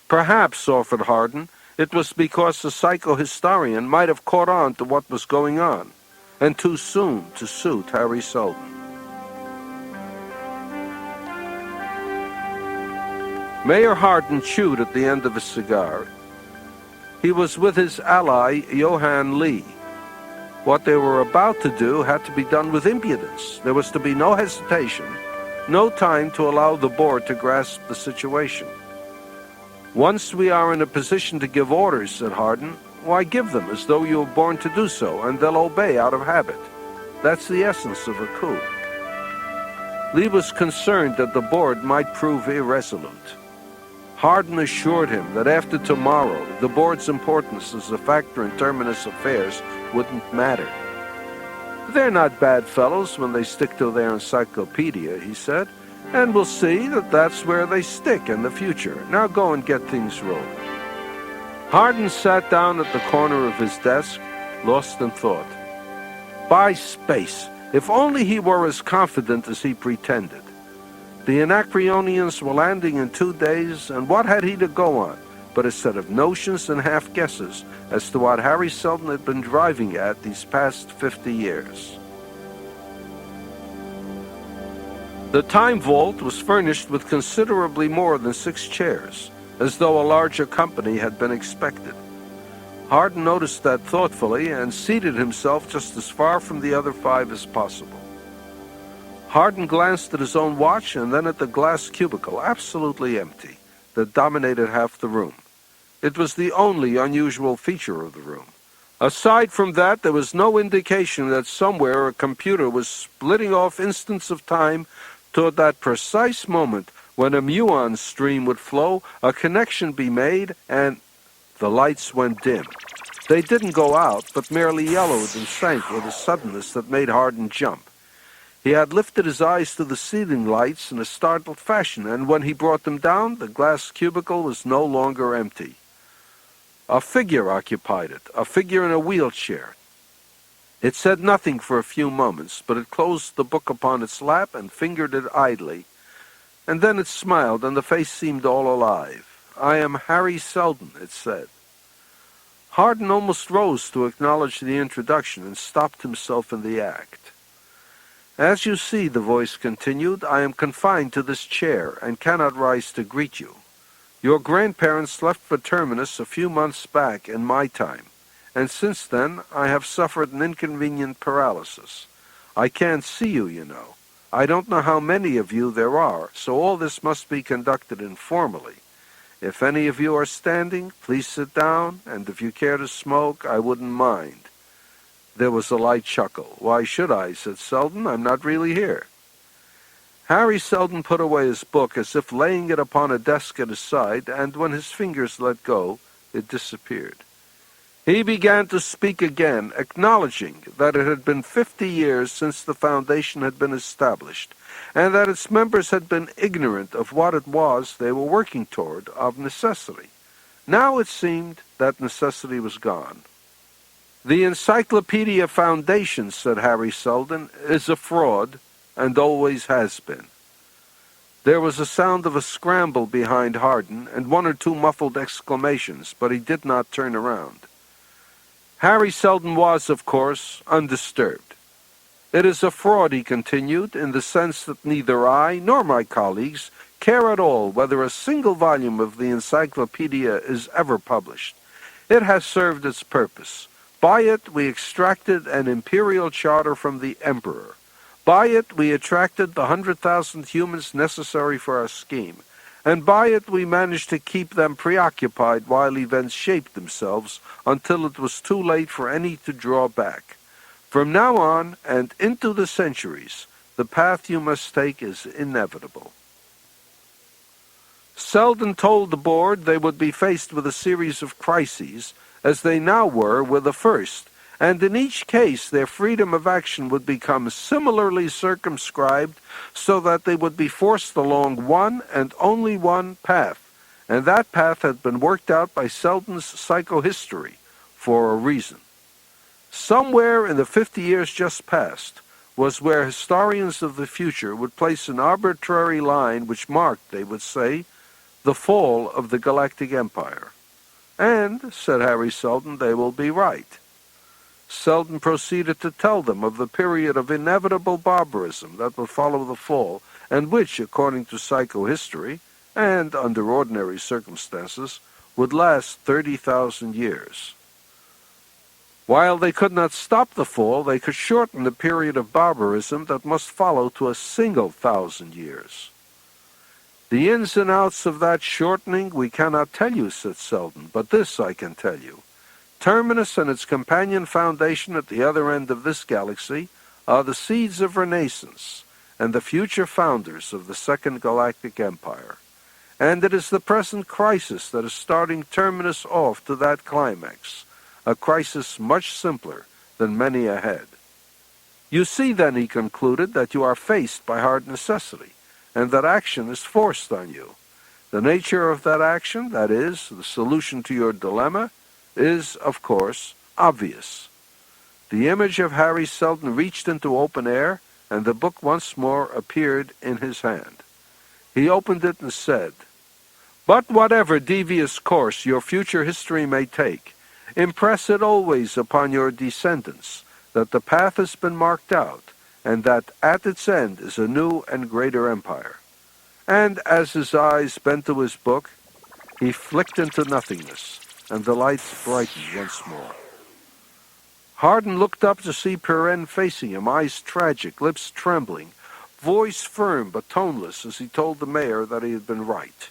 "Perhaps," offered Hardin, "it was because the psychohistorian might have caught on to what was going on, and too soon to suit Harry Seldon." Mayor Hardin chewed at the end of his cigar. He was with his ally, Johann Lee. What they were about to do had to be done with impudence. There was to be no hesitation, no time to allow the board to grasp the situation. "Once we are in a position to give orders," said Hardin, "why, give them as though you were born to do so, and they'll obey out of habit. That's the essence of a coup." Lee was concerned that the board might prove irresolute. Hardin assured him that after tomorrow, the board's importance as a factor in Terminus affairs wouldn't matter. "They're not bad fellows when they stick to their encyclopedia," he said, "and we'll see that that's where they stick in the future. Now go and get things rolling." Hardin sat down at the corner of his desk, lost in thought. By space, if only he were as confident as he pretended. The Anacreonians were landing in 2 days, and what had he to go on but a set of notions and half-guesses as to what Harry Seldon had been driving at these past 50 years? The Time Vault was furnished with considerably more than 6 chairs, as though a larger company had been expected. Hardin noticed that thoughtfully and seated himself just as far from the other 5 as possible. Hardin glanced at his own watch and then at the glass cubicle, absolutely empty, that dominated half the room. It was the only unusual feature of the room. Aside from that, there was no indication that somewhere a computer was splitting off instants of time toward that precise moment when a muon stream would flow, a connection be made, and the lights went dim. They didn't go out, but merely yellowed and sank with a suddenness that made Hardin jump. He had lifted his eyes to the ceiling lights in a startled fashion, and when he brought them down, the glass cubicle was no longer empty. A figure occupied it, a figure in a wheelchair. It said nothing for a few moments, but it closed the book upon its lap and fingered it idly. And then it smiled, and the face seemed all alive. "I am Harry Seldon," it said. Hardin almost rose to acknowledge the introduction and stopped himself in the act. "As you see," the voice continued, "I am confined to this chair and cannot rise to greet you. Your grandparents left for Terminus a few months back in my time, and since then I have suffered an inconvenient paralysis. I can't see you, you know. I don't know how many of you there are, so all this must be conducted informally. If any of you are standing, please sit down, and if you care to smoke, I wouldn't mind." There was a light chuckle. "Why should I?" said Seldon. "I'm not really here." Harry Seldon put away his book as if laying it upon a desk at his side, and when his fingers let go, it disappeared. He began to speak again, acknowledging that it had been 50 years since the Foundation had been established, and that its members had been ignorant of what it was they were working toward of necessity. Now it seemed that necessity was gone. "The Encyclopedia Foundation," said Harry Seldon, "is a fraud, and always has been." There was a sound of a scramble behind Hardin, and 1 or 2 muffled exclamations, but he did not turn around. Harry Seldon was, of course, undisturbed. "It is a fraud," he continued, "in the sense that neither I nor my colleagues care at all whether a single volume of the encyclopedia is ever published. It has served its purpose. By it we extracted an imperial charter from the emperor. By it we attracted the 100,000 humans necessary for our scheme. And by it we managed to keep them preoccupied while events shaped themselves until it was too late for any to draw back. From now on and into the centuries, the path you must take is inevitable. Selden told the board they would be faced with a series of crises, as they now were with the first, and in each case their freedom of action would become similarly circumscribed so that they would be forced along one and only one path, and that path had been worked out by Selden's psychohistory for a reason. Somewhere in the 50 years just past was where historians of the future would place an arbitrary line which marked, they would say, the fall of the Galactic Empire. And, said Harry Selden, they will be right. Selden proceeded to tell them of the period of inevitable barbarism that would follow the fall, and which, according to psychohistory, and under ordinary circumstances, would last 30,000 years. While they could not stop the fall, they could shorten the period of barbarism that must follow to a single 1,000 years. The ins and outs of that shortening we cannot tell you, said Selden, but this I can tell you. Terminus and its companion foundation at the other end of this galaxy are the seeds of Renaissance and the future founders of the Second Galactic Empire. And it is the present crisis that is starting Terminus off to that climax, a crisis much simpler than many ahead. You see, then, he concluded, that you are faced by hard necessity, and that action is forced on you. The nature of that action, that is, the solution to your dilemma, is, of course, obvious. The image of Harry Selden reached into open air, and the book once more appeared in his hand. He opened it and said, "But whatever devious course your future history may take, impress it always upon your descendants that the path has been marked out, and that at its end is a new and greater empire." And as his eyes bent to his book, he flicked into nothingness, and the lights brightened once more. Hardin looked up to see Perrin facing him, eyes tragic, lips trembling, voice firm but toneless as he told the mayor that he had been right.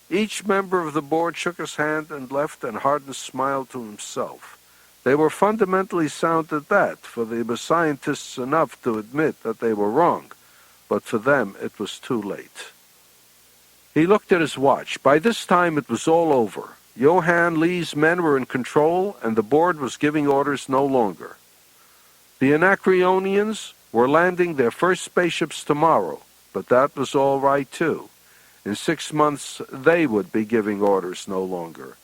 Each member of the board shook his hand and left, and Hardin smiled to himself. They were fundamentally sound at that, for they were scientists enough to admit that they were wrong, but for them it was too late. He looked at his watch. By this time it was all over. Johann Lee's men were in control, and the board was giving orders no longer. The Anacreonians were landing their first spaceships tomorrow, but that was all right too. In 6 months they would be giving orders no longer.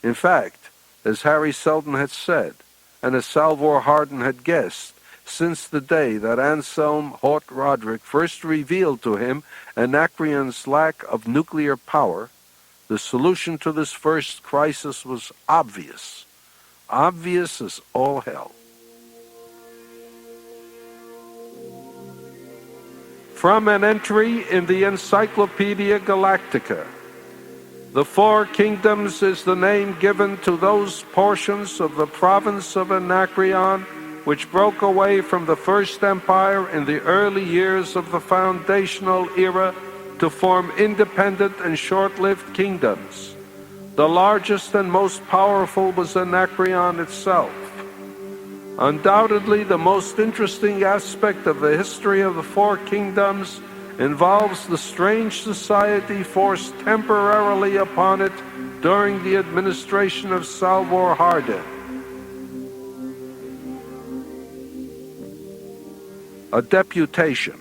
In fact, as Harry Selden had said, and as Salvor Hardin had guessed, since the day that Anselm Hort Roderick first revealed to him Anacreon's lack of nuclear power, the solution to this first crisis was obvious. Obvious as all hell. From an entry in the Encyclopedia Galactica, the Four Kingdoms is the name given to those portions of the province of Anacreon which broke away from the First Empire in the early years of the foundational era to form independent and short-lived kingdoms. The largest and most powerful was Anacreon itself. Undoubtedly, the most interesting aspect of the history of the Four Kingdoms involves the strange society forced temporarily upon it during the administration of Salvor Hardin. A deputation.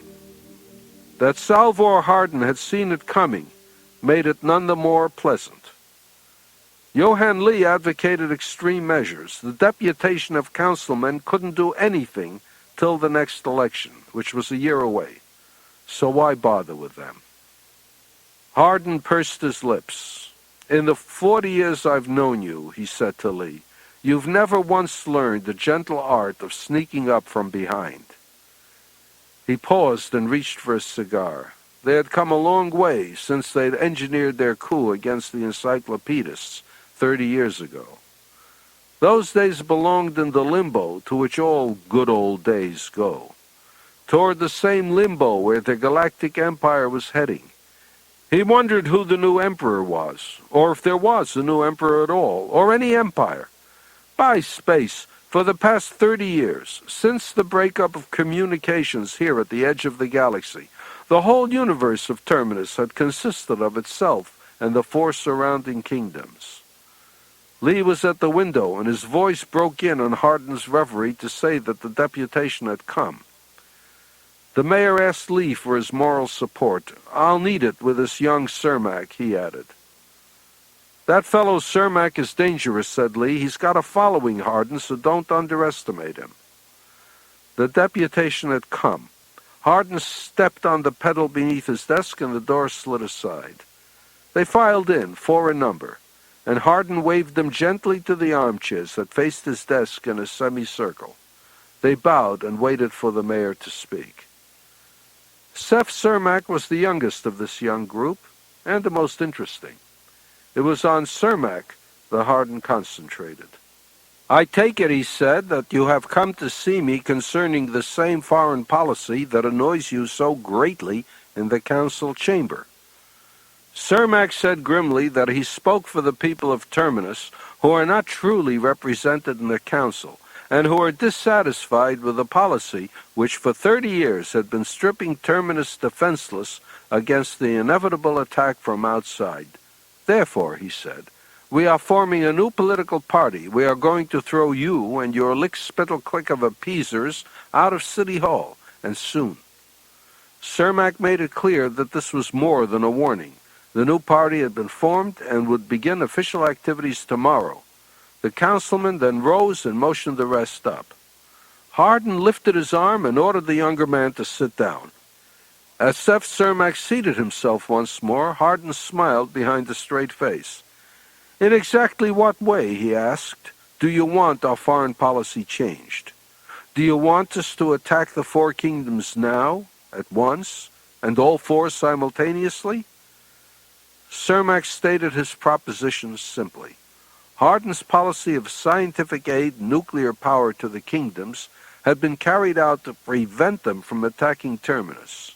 That Salvor Hardin had seen it coming made it none the more pleasant. Johann Lee advocated extreme measures. The deputation of councilmen couldn't do anything till the next election, which was a year away. So why bother with them? Hardin pursed his lips. "In the 40 years I've known you," he said to Lee, "you've never once learned the gentle art of sneaking up from behind." He paused and reached for a cigar. They had come a long way since they'd engineered their coup against the encyclopedists 30 years ago. Those days belonged in the limbo to which all good old days go, toward the same limbo where the Galactic Empire was heading. He wondered who the new emperor was, or if there was a new emperor at all, or any empire. By space, For the past 30 years, since the breakup of communications here at the edge of the galaxy, the whole universe of Terminus had consisted of itself and the four surrounding kingdoms. Lee was at the window, and his voice broke in on Hardin's reverie to say that the deputation had come. The mayor asked Lee for his moral support. "I'll need it with this young Cermak," he added. "That fellow Cermak is dangerous," said Lee. "He's got a following, Hardin, so don't underestimate him." The deputation had come. Hardin stepped on the pedal beneath his desk, and the door slid aside. They filed in, four in number, and Hardin waved them gently to the armchairs that faced his desk in a semicircle. They bowed and waited for the mayor to speak. Seth Cermak was the youngest of this young group, and the most interesting. It was on Cermak that Hardin concentrated. "I take it," he said, "that you have come to see me concerning the same foreign policy that annoys you so greatly in the council chamber." Cermak said grimly that he spoke for the people of Terminus, who are not truly represented in the council, and who are dissatisfied with a policy which for 30 years had been stripping Terminus defenseless against the inevitable attack from outside. "Therefore," he said, "we are forming a new political party. We are going to throw you and your lick-spittle-click of appeasers out of City Hall, and soon." Cermak made it clear that this was more than a warning. The new party had been formed and would begin official activities tomorrow. The councilman then rose and motioned the rest up. Hardin lifted his arm and ordered the younger man to sit down. As Seth Cermak seated himself once more, Hardin smiled behind a straight face. "In exactly what way," he asked, "do you want our foreign policy changed? Do you want us to attack the four kingdoms now, at once, and all four simultaneously?" Cermak stated his proposition simply. Hardin's policy of scientific aid and nuclear power to the kingdoms had been carried out to prevent them from attacking Terminus.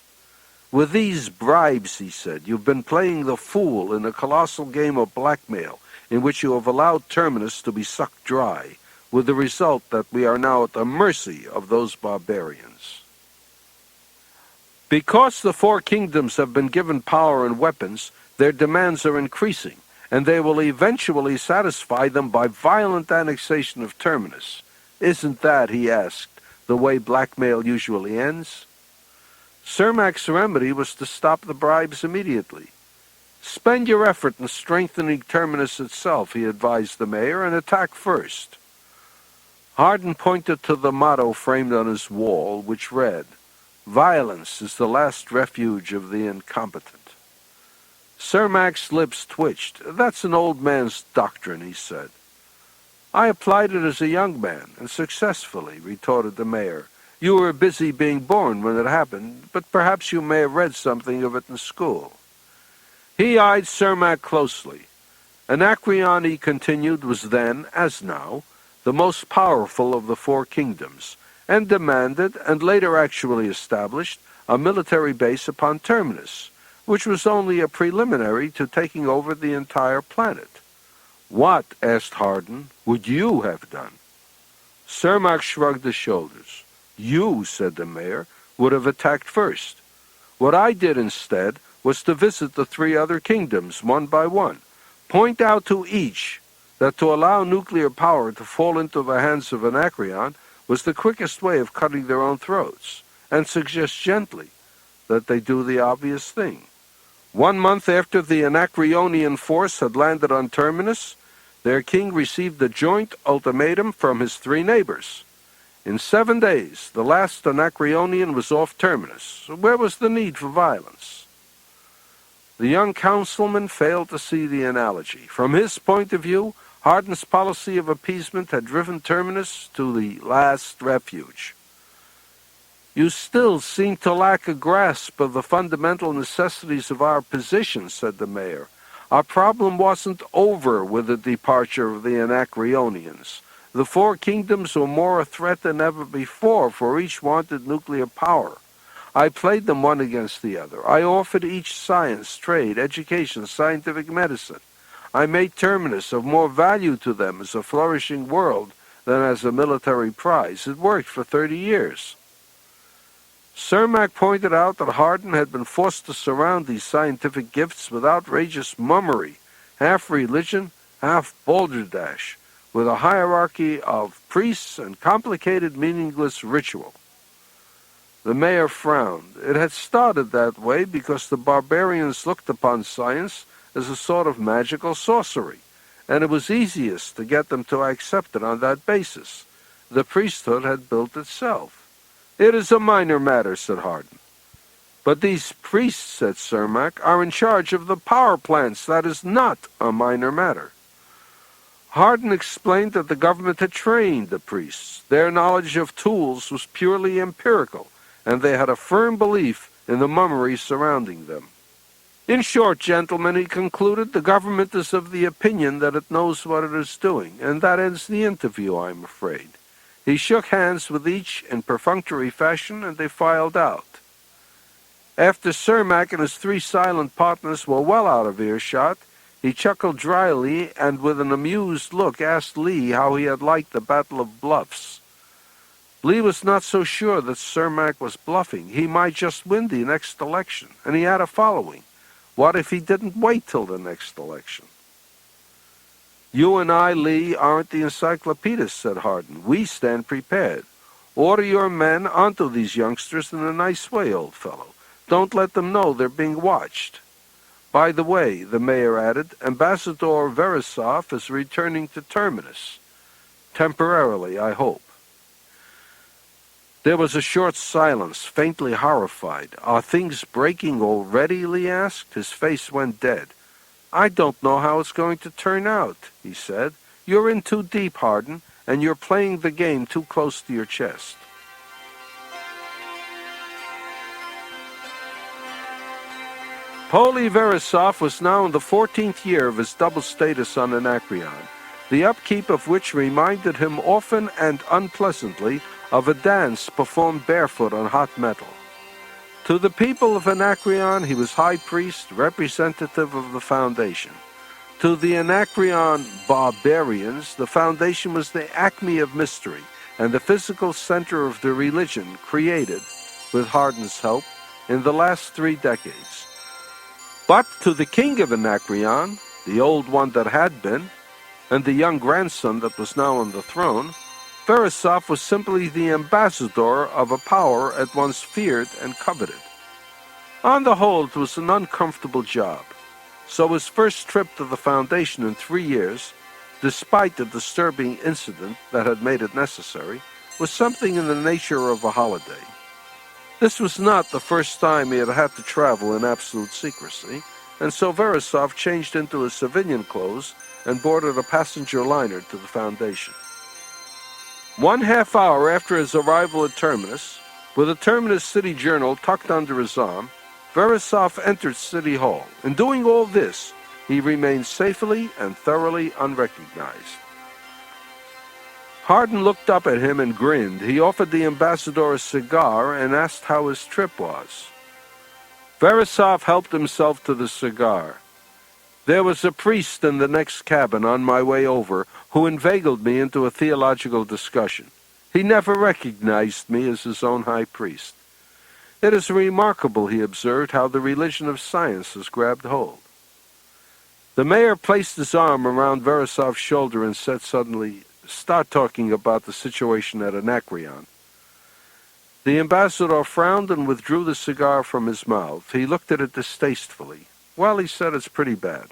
"With these bribes," he said, "you've been playing the fool in a colossal game of blackmail in which you have allowed Terminus to be sucked dry, with the result that we are now at the mercy of those barbarians. Because the four kingdoms have been given power and weapons, their demands are increasing, and they will eventually satisfy them by violent annexation of Terminus. Isn't that," he asked, "the way blackmail usually ends?" Cermak's remedy was to stop the bribes immediately. "Spend your effort in strengthening Terminus itself," he advised the mayor, "and attack first." Hardin pointed to the motto framed on his wall, which read, "Violence is the last refuge of the incompetent." Cermak's lips twitched. "That's an old man's doctrine," he said. "I applied it as a young man, and successfully," retorted the mayor. "You were busy being born when it happened, but perhaps you may have read something of it in school." He eyed Cermak closely. Anacreon, he continued, was then, as now, the most powerful of the four kingdoms, and demanded, and later actually established, a military base upon Terminus, which was only a preliminary to taking over the entire planet. "What," asked Hardin, "would you have done?" Cermak shrugged his shoulders. "You," said the mayor, "would have attacked first. What I did instead was to visit the three other kingdoms one by one, point out to each that to allow nuclear power to fall into the hands of Anacreon was the quickest way of cutting their own throats, and suggest gently that they do the obvious thing. 1 month after the Anacreonian force had landed on Terminus, their king received a joint ultimatum from his three neighbors. In 7 days, the last Anacreonian was off Terminus. Where was the need for violence? The young councilman failed to see the analogy. From his point of view, Hardin's policy of appeasement had driven Terminus to the last refuge. "You still seem to lack a grasp of the fundamental necessities of our position," said the mayor. "Our problem wasn't over with the departure of the Anacreonians. The four kingdoms were more a threat than ever before, for each wanted nuclear power. I played them one against the other. I offered each science, trade, education, scientific medicine. I made Terminus of more value to them as a flourishing world than as a military prize. It worked for 30 years. Cermak pointed out that Hardin had been forced to surround these scientific gifts with outrageous mummery, half religion, half balderdash, with a hierarchy of priests and complicated, meaningless ritual. The mayor frowned. It had started that way because the barbarians looked upon science as a sort of magical sorcery, and it was easiest to get them to accept it on that basis. The priesthood had built itself. "It is a minor matter," said Hardin. "But these priests," said Cermak, "are in charge of the power plants. That is not a minor matter." Hardin explained that the government had trained the priests. Their knowledge of tools was purely empirical, and they had a firm belief in the mummery surrounding them. "In short, gentlemen," he concluded, "the government is of the opinion that it knows what it is doing, and that ends the interview, I'm afraid." He shook hands with each in perfunctory fashion, and they filed out. After Cermak and his three silent partners were well out of earshot, he chuckled dryly and with an amused look asked Lee how he had liked the Battle of Bluffs. Lee was not so sure that Cermak was bluffing. He might just win the next election, and he had a following. What if he didn't wait till the next election? "You and I, Lee, aren't the encyclopedists," said Hardin. "We stand prepared. Order your men onto these youngsters in a nice way, old fellow. Don't let them know they're being watched. By the way," the mayor added, "Ambassador Verisov is returning to Terminus. Temporarily, I hope." There was a short silence, faintly horrified. "Are things breaking already?" Lee asked. His face went dead. "I don't know how it's going to turn out," he said. "You're in too deep, Hardin, and you're playing the game too close to your chest." Polly Verisov was now in the 14th year of his double status on Anacreon, the upkeep of which reminded him often and unpleasantly of a dance performed barefoot on hot metal. To the people of Anacreon, he was high priest, representative of the Foundation. To the Anacreon barbarians, the Foundation was the acme of mystery and the physical center of the religion created, with Hardin's help, in the last 3 decades. But to the king of Anacreon, the old one that had been, and the young grandson that was now on the throne, Verisov was simply the ambassador of a power at once feared and coveted. On the whole, it was an uncomfortable job. So his first trip to the Foundation in 3 years, despite the disturbing incident that had made it necessary, was something in the nature of a holiday. This was not the first time he had had to travel in absolute secrecy, and so Verisov changed into his civilian clothes and boarded a passenger liner to the Foundation. 1/2 hour after his arrival at Terminus, with the Terminus City Journal tucked under his arm, Verisov entered City Hall. In doing all this, he remained safely and thoroughly unrecognized. Hardin looked up at him and grinned. He offered the ambassador a cigar and asked how his trip was. Verisov helped himself to the cigar. "There was a priest in the next cabin on my way over who inveigled me into a theological discussion. He never recognized me as his own high priest. It is remarkable," he observed, "how the religion of science has grabbed hold." The mayor placed his arm around Verisov's shoulder and said suddenly, "Start talking about the situation at Anacreon." The ambassador frowned and withdrew the cigar from his mouth. He looked at it distastefully. "Well," he said, "it's pretty bad."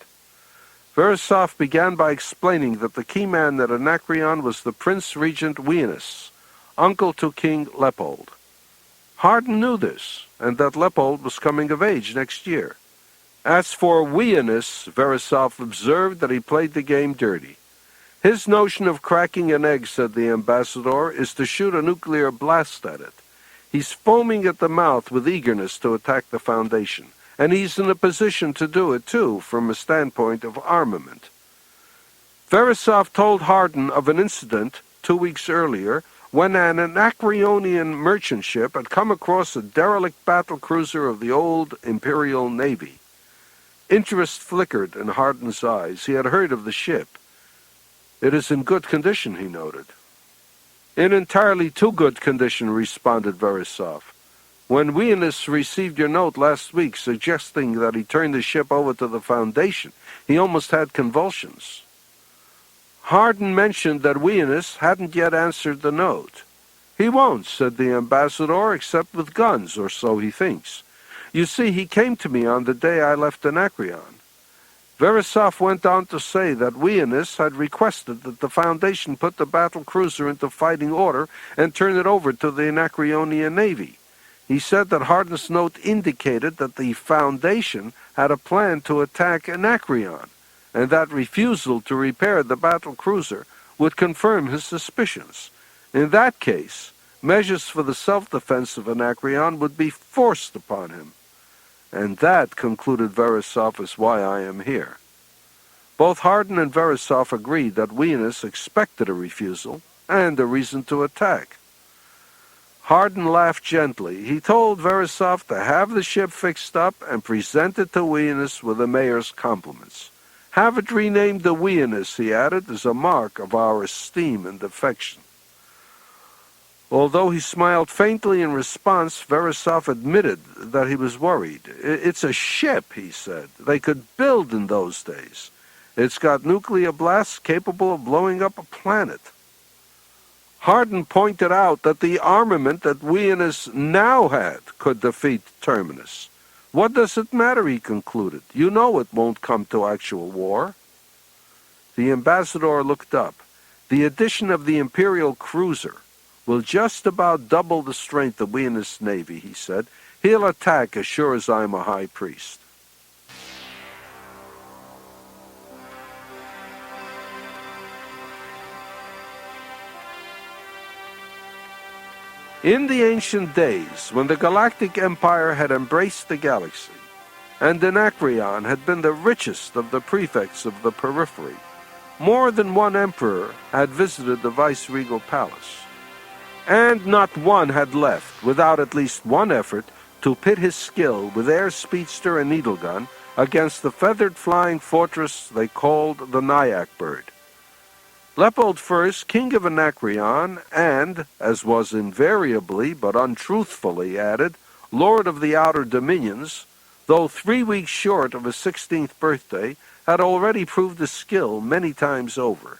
Verisov began by explaining that the key man at Anacreon was the Prince Regent Wienus, uncle to King Leopold. Hardin knew this, and that Leopold was coming of age next year. As for Wienus, Verisov observed that he played the game dirty. "His notion of cracking an egg," said the ambassador, "is to shoot a nuclear blast at it. He's foaming at the mouth with eagerness to attack the Foundation, and he's in a position to do it, too, from a standpoint of armament." Verisov told Hardin of an incident 2 weeks earlier when an Anacreonian merchant ship had come across a derelict battle cruiser of the old Imperial Navy. Interest flickered in Hardin's eyes. He had heard of the ship. "It is in good condition," he noted. "In entirely too good condition," responded Verisov. "When Weanus received your note last week suggesting that he turn the ship over to the Foundation, he almost had convulsions." Hardin mentioned that Weanus hadn't yet answered the note. "He won't," said the ambassador, "except with guns, or so he thinks. You see, he came to me on the day I left Anacreon." Verisov went on to say that Weanus had requested that the Foundation put the battle cruiser into fighting order and turn it over to the Anacreonian Navy. He said that Hardin's note indicated that the Foundation had a plan to attack Anacreon, and that refusal to repair the battle cruiser would confirm his suspicions. In that case, measures for the self-defense of Anacreon would be forced upon him. "And that," concluded Verisov, "is why I am here." Both Hardin and Verisov agreed that Weanus expected a refusal and a reason to attack. Hardin laughed gently. He told Verisov to have the ship fixed up and present it to Weanus with the mayor's compliments. "Have it renamed the Weanus," he added, "as a mark of our esteem and affection." Although he smiled faintly in response, Verisov admitted that he was worried. "It's a ship," he said, "they could build in those days. It's got nuclear blasts capable of blowing up a planet." Hardin pointed out that the armament that Weanus now had could defeat Terminus. "What does it matter?" he concluded. "You know it won't come to actual war." The ambassador looked up. "The addition of the Imperial cruiser will just about double the strength of Weanus' navy," he said. "He'll attack as sure as I'm a high priest." In the ancient days, when the Galactic Empire had embraced the galaxy, and Anacreon had been the richest of the prefects of the periphery, more than one emperor had visited the viceregal palace. And not one had left without at least one effort to pit his skill with air speedster and needlegun against the feathered flying fortress they called the Nyack bird. Leopold I, king of Anacreon, and, as was invariably but untruthfully added, lord of the outer dominions, though 3 weeks short of his 16th birthday, had already proved his skill many times over.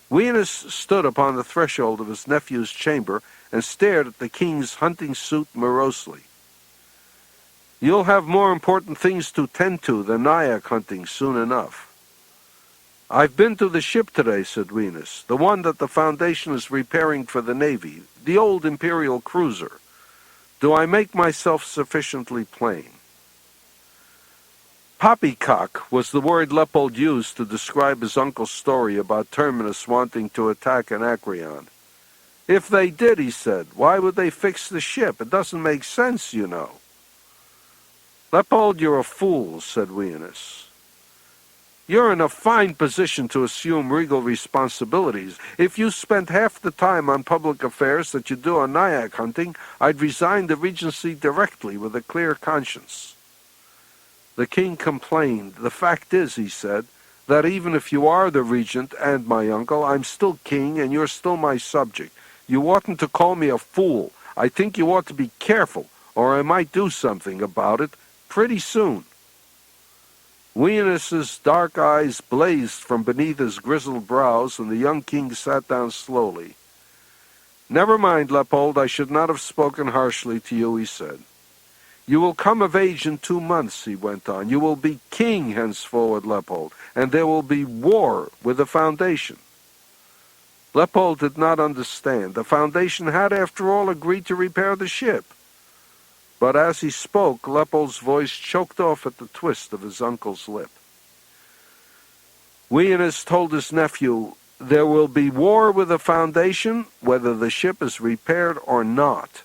Weanus stood upon the threshold of his nephew's chamber and stared at the king's hunting suit morosely. "You'll have more important things to tend to than Nyack hunting soon enough." "I've been to the ship today," said Weanus, "the one that the Foundation is repairing for the Navy, the old Imperial cruiser. Do I make myself sufficiently plain?" "Poppycock" was the word Leopold used to describe his uncle's story about Terminus wanting to attack Anacreon. "If they did," he said, "why would they fix the ship? It doesn't make sense, you know." "Leopold, you're a fool," said Weanus. "You're in a fine position to assume regal responsibilities. If you spent half the time on public affairs that you do on Nyack hunting, I'd resign the regency directly with a clear conscience." The king complained. "The fact is," he said, "that even if you are the regent and my uncle, I'm still king and you're still my subject. You oughtn't to call me a fool. I think you ought to be careful, or I might do something about it pretty soon." Weanus's dark eyes blazed from beneath his grizzled brows, and the young king sat down slowly. "Never mind, Leopold, I should not have spoken harshly to you," he said. "You will come of age in 2 months," he went on. "You will be king henceforward, Leopold, and there will be war with the Foundation." Leopold did not understand. The Foundation had, after all, agreed to repair the ship. But as he spoke, Leopold's voice choked off at the twist of his uncle's lip. Weanus told his nephew, "There will be war with the Foundation, whether the ship is repaired or not."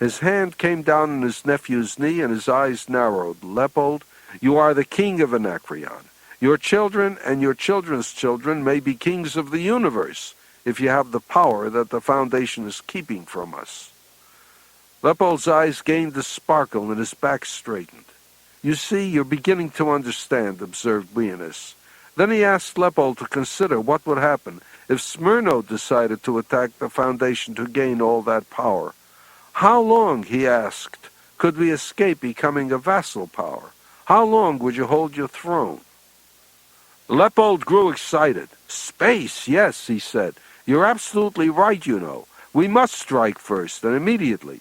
His hand came down on his nephew's knee, and his eyes narrowed. "Leopold, you are the king of Anacreon. Your children and your children's children may be kings of the universe, if you have the power that the Foundation is keeping from us." Leopold's eyes gained a sparkle, and his back straightened. "You see, you're beginning to understand," observed Weanus. Then he asked Leopold to consider what would happen if Smyrno decided to attack the Foundation to gain all that power? How long, he asked, could we escape becoming a vassal power? How long would you hold your throne? Leopold grew excited. Space, yes, he said. You're absolutely right, you know. We must strike first, and immediately.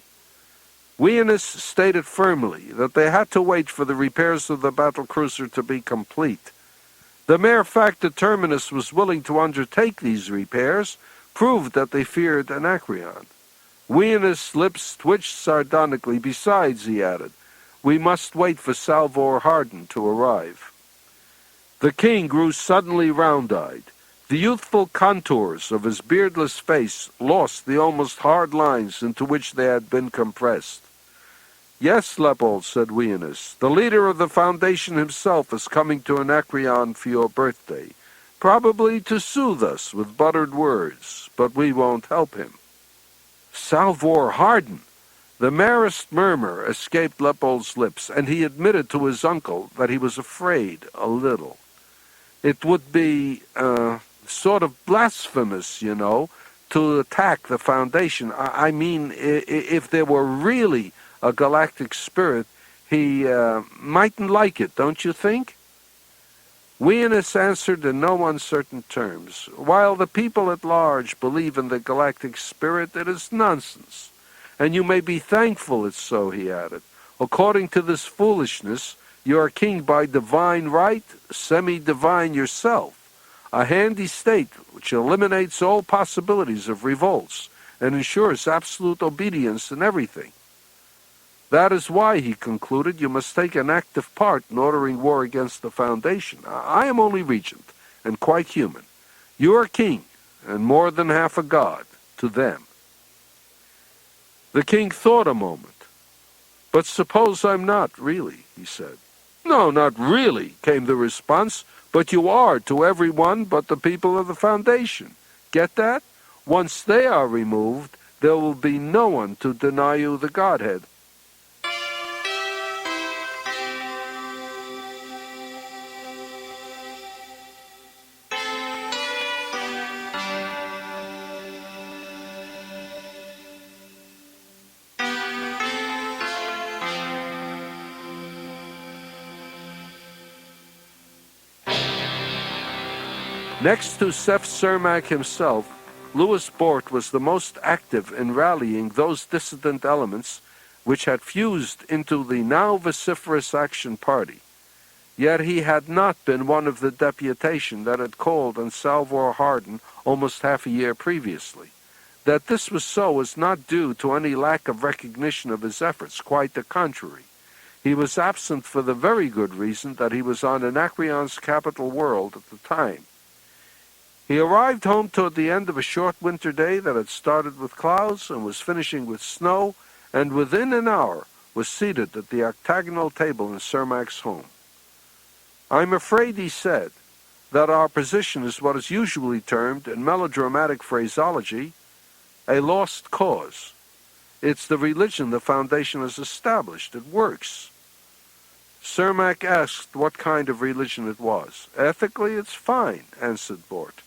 Weanus stated firmly that they had to wait for the repairs of the battlecruiser to be complete. The mere fact that Terminus was willing to undertake these repairs proved that they feared Anacreon. Weanus' lips twitched sardonically. Besides, he added, we must wait for Salvor Hardin to arrive. The king grew suddenly round-eyed. The youthful contours of his beardless face lost the almost hard lines into which they had been compressed. Yes, Leopold, said Weanus, the leader of the Foundation himself is coming to Anacreon for your birthday, probably to soothe us with buttered words, but we won't help him. Salvor Hardin! The merest murmur escaped Leopold's lips, and he admitted to his uncle that he was afraid a little. It would be sort of blasphemous, you know, to attack the Foundation. I mean, if there were really a galactic spirit, he mightn't like it, don't you think? Weanus answered in no uncertain terms. While the people at large believe in the galactic spirit, it is nonsense. And you may be thankful it's so, he added. According to this foolishness, you are king by divine right, semi-divine yourself. A handy state which eliminates all possibilities of revolts and ensures absolute obedience in everything. That is why, he concluded, you must take an active part in ordering war against the Foundation. I am only regent, and quite human. You are king, and more than half a god, to them. The king thought a moment. But suppose I'm not, really, he said. No, not really, came the response, but you are to everyone but the people of the Foundation. Get that? Once they are removed, there will be no one to deny you the godhead. Next to Seth Cermak himself, Louis Bort was the most active in rallying those dissident elements which had fused into the now vociferous Action Party. Yet he had not been one of the deputation that had called on Salvor Hardin almost half a year previously. That this was so was not due to any lack of recognition of his efforts, quite the contrary. He was absent for the very good reason that he was on Anacreon's capital world at the time. He arrived home toward the end of a short winter day that had started with clouds and was finishing with snow, and within an hour was seated at the octagonal table in Cermak's home. I'm afraid, he said, that our position is what is usually termed, in melodramatic phraseology, a lost cause. It's the religion the Foundation has established. It works. Cermak asked what kind of religion it was. Ethically, it's fine, answered Bort.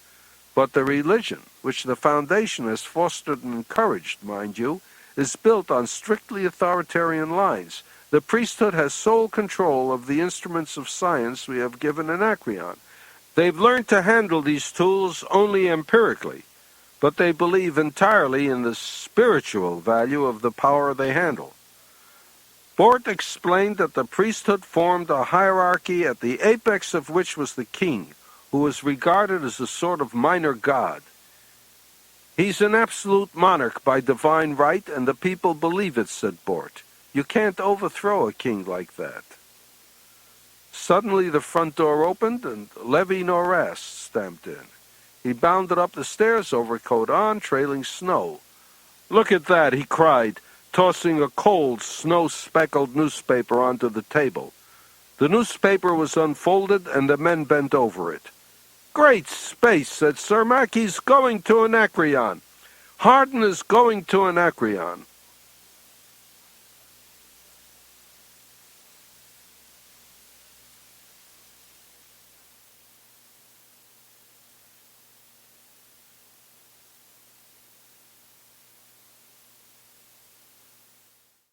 But the religion, which the Foundation has fostered and encouraged, mind you, is built on strictly authoritarian lines. The priesthood has sole control of the instruments of science we have given Anacreon. They've learned to handle these tools only empirically, but they believe entirely in the spiritual value of the power they handle. Bort explained that the priesthood formed a hierarchy at the apex of which was the king, who was regarded as a sort of minor god. He's an absolute monarch by divine right, and the people believe it, said Bort. You can't overthrow a king like that. Suddenly the front door opened, and Levi Noras stamped in. He bounded up the stairs, overcoat on, trailing snow. Look at that, he cried, tossing a cold, snow-speckled newspaper onto the table. The newspaper was unfolded, and the men bent over it. Great space, said Cermak. He's going to Anacreon. Hardin is going to Anacreon.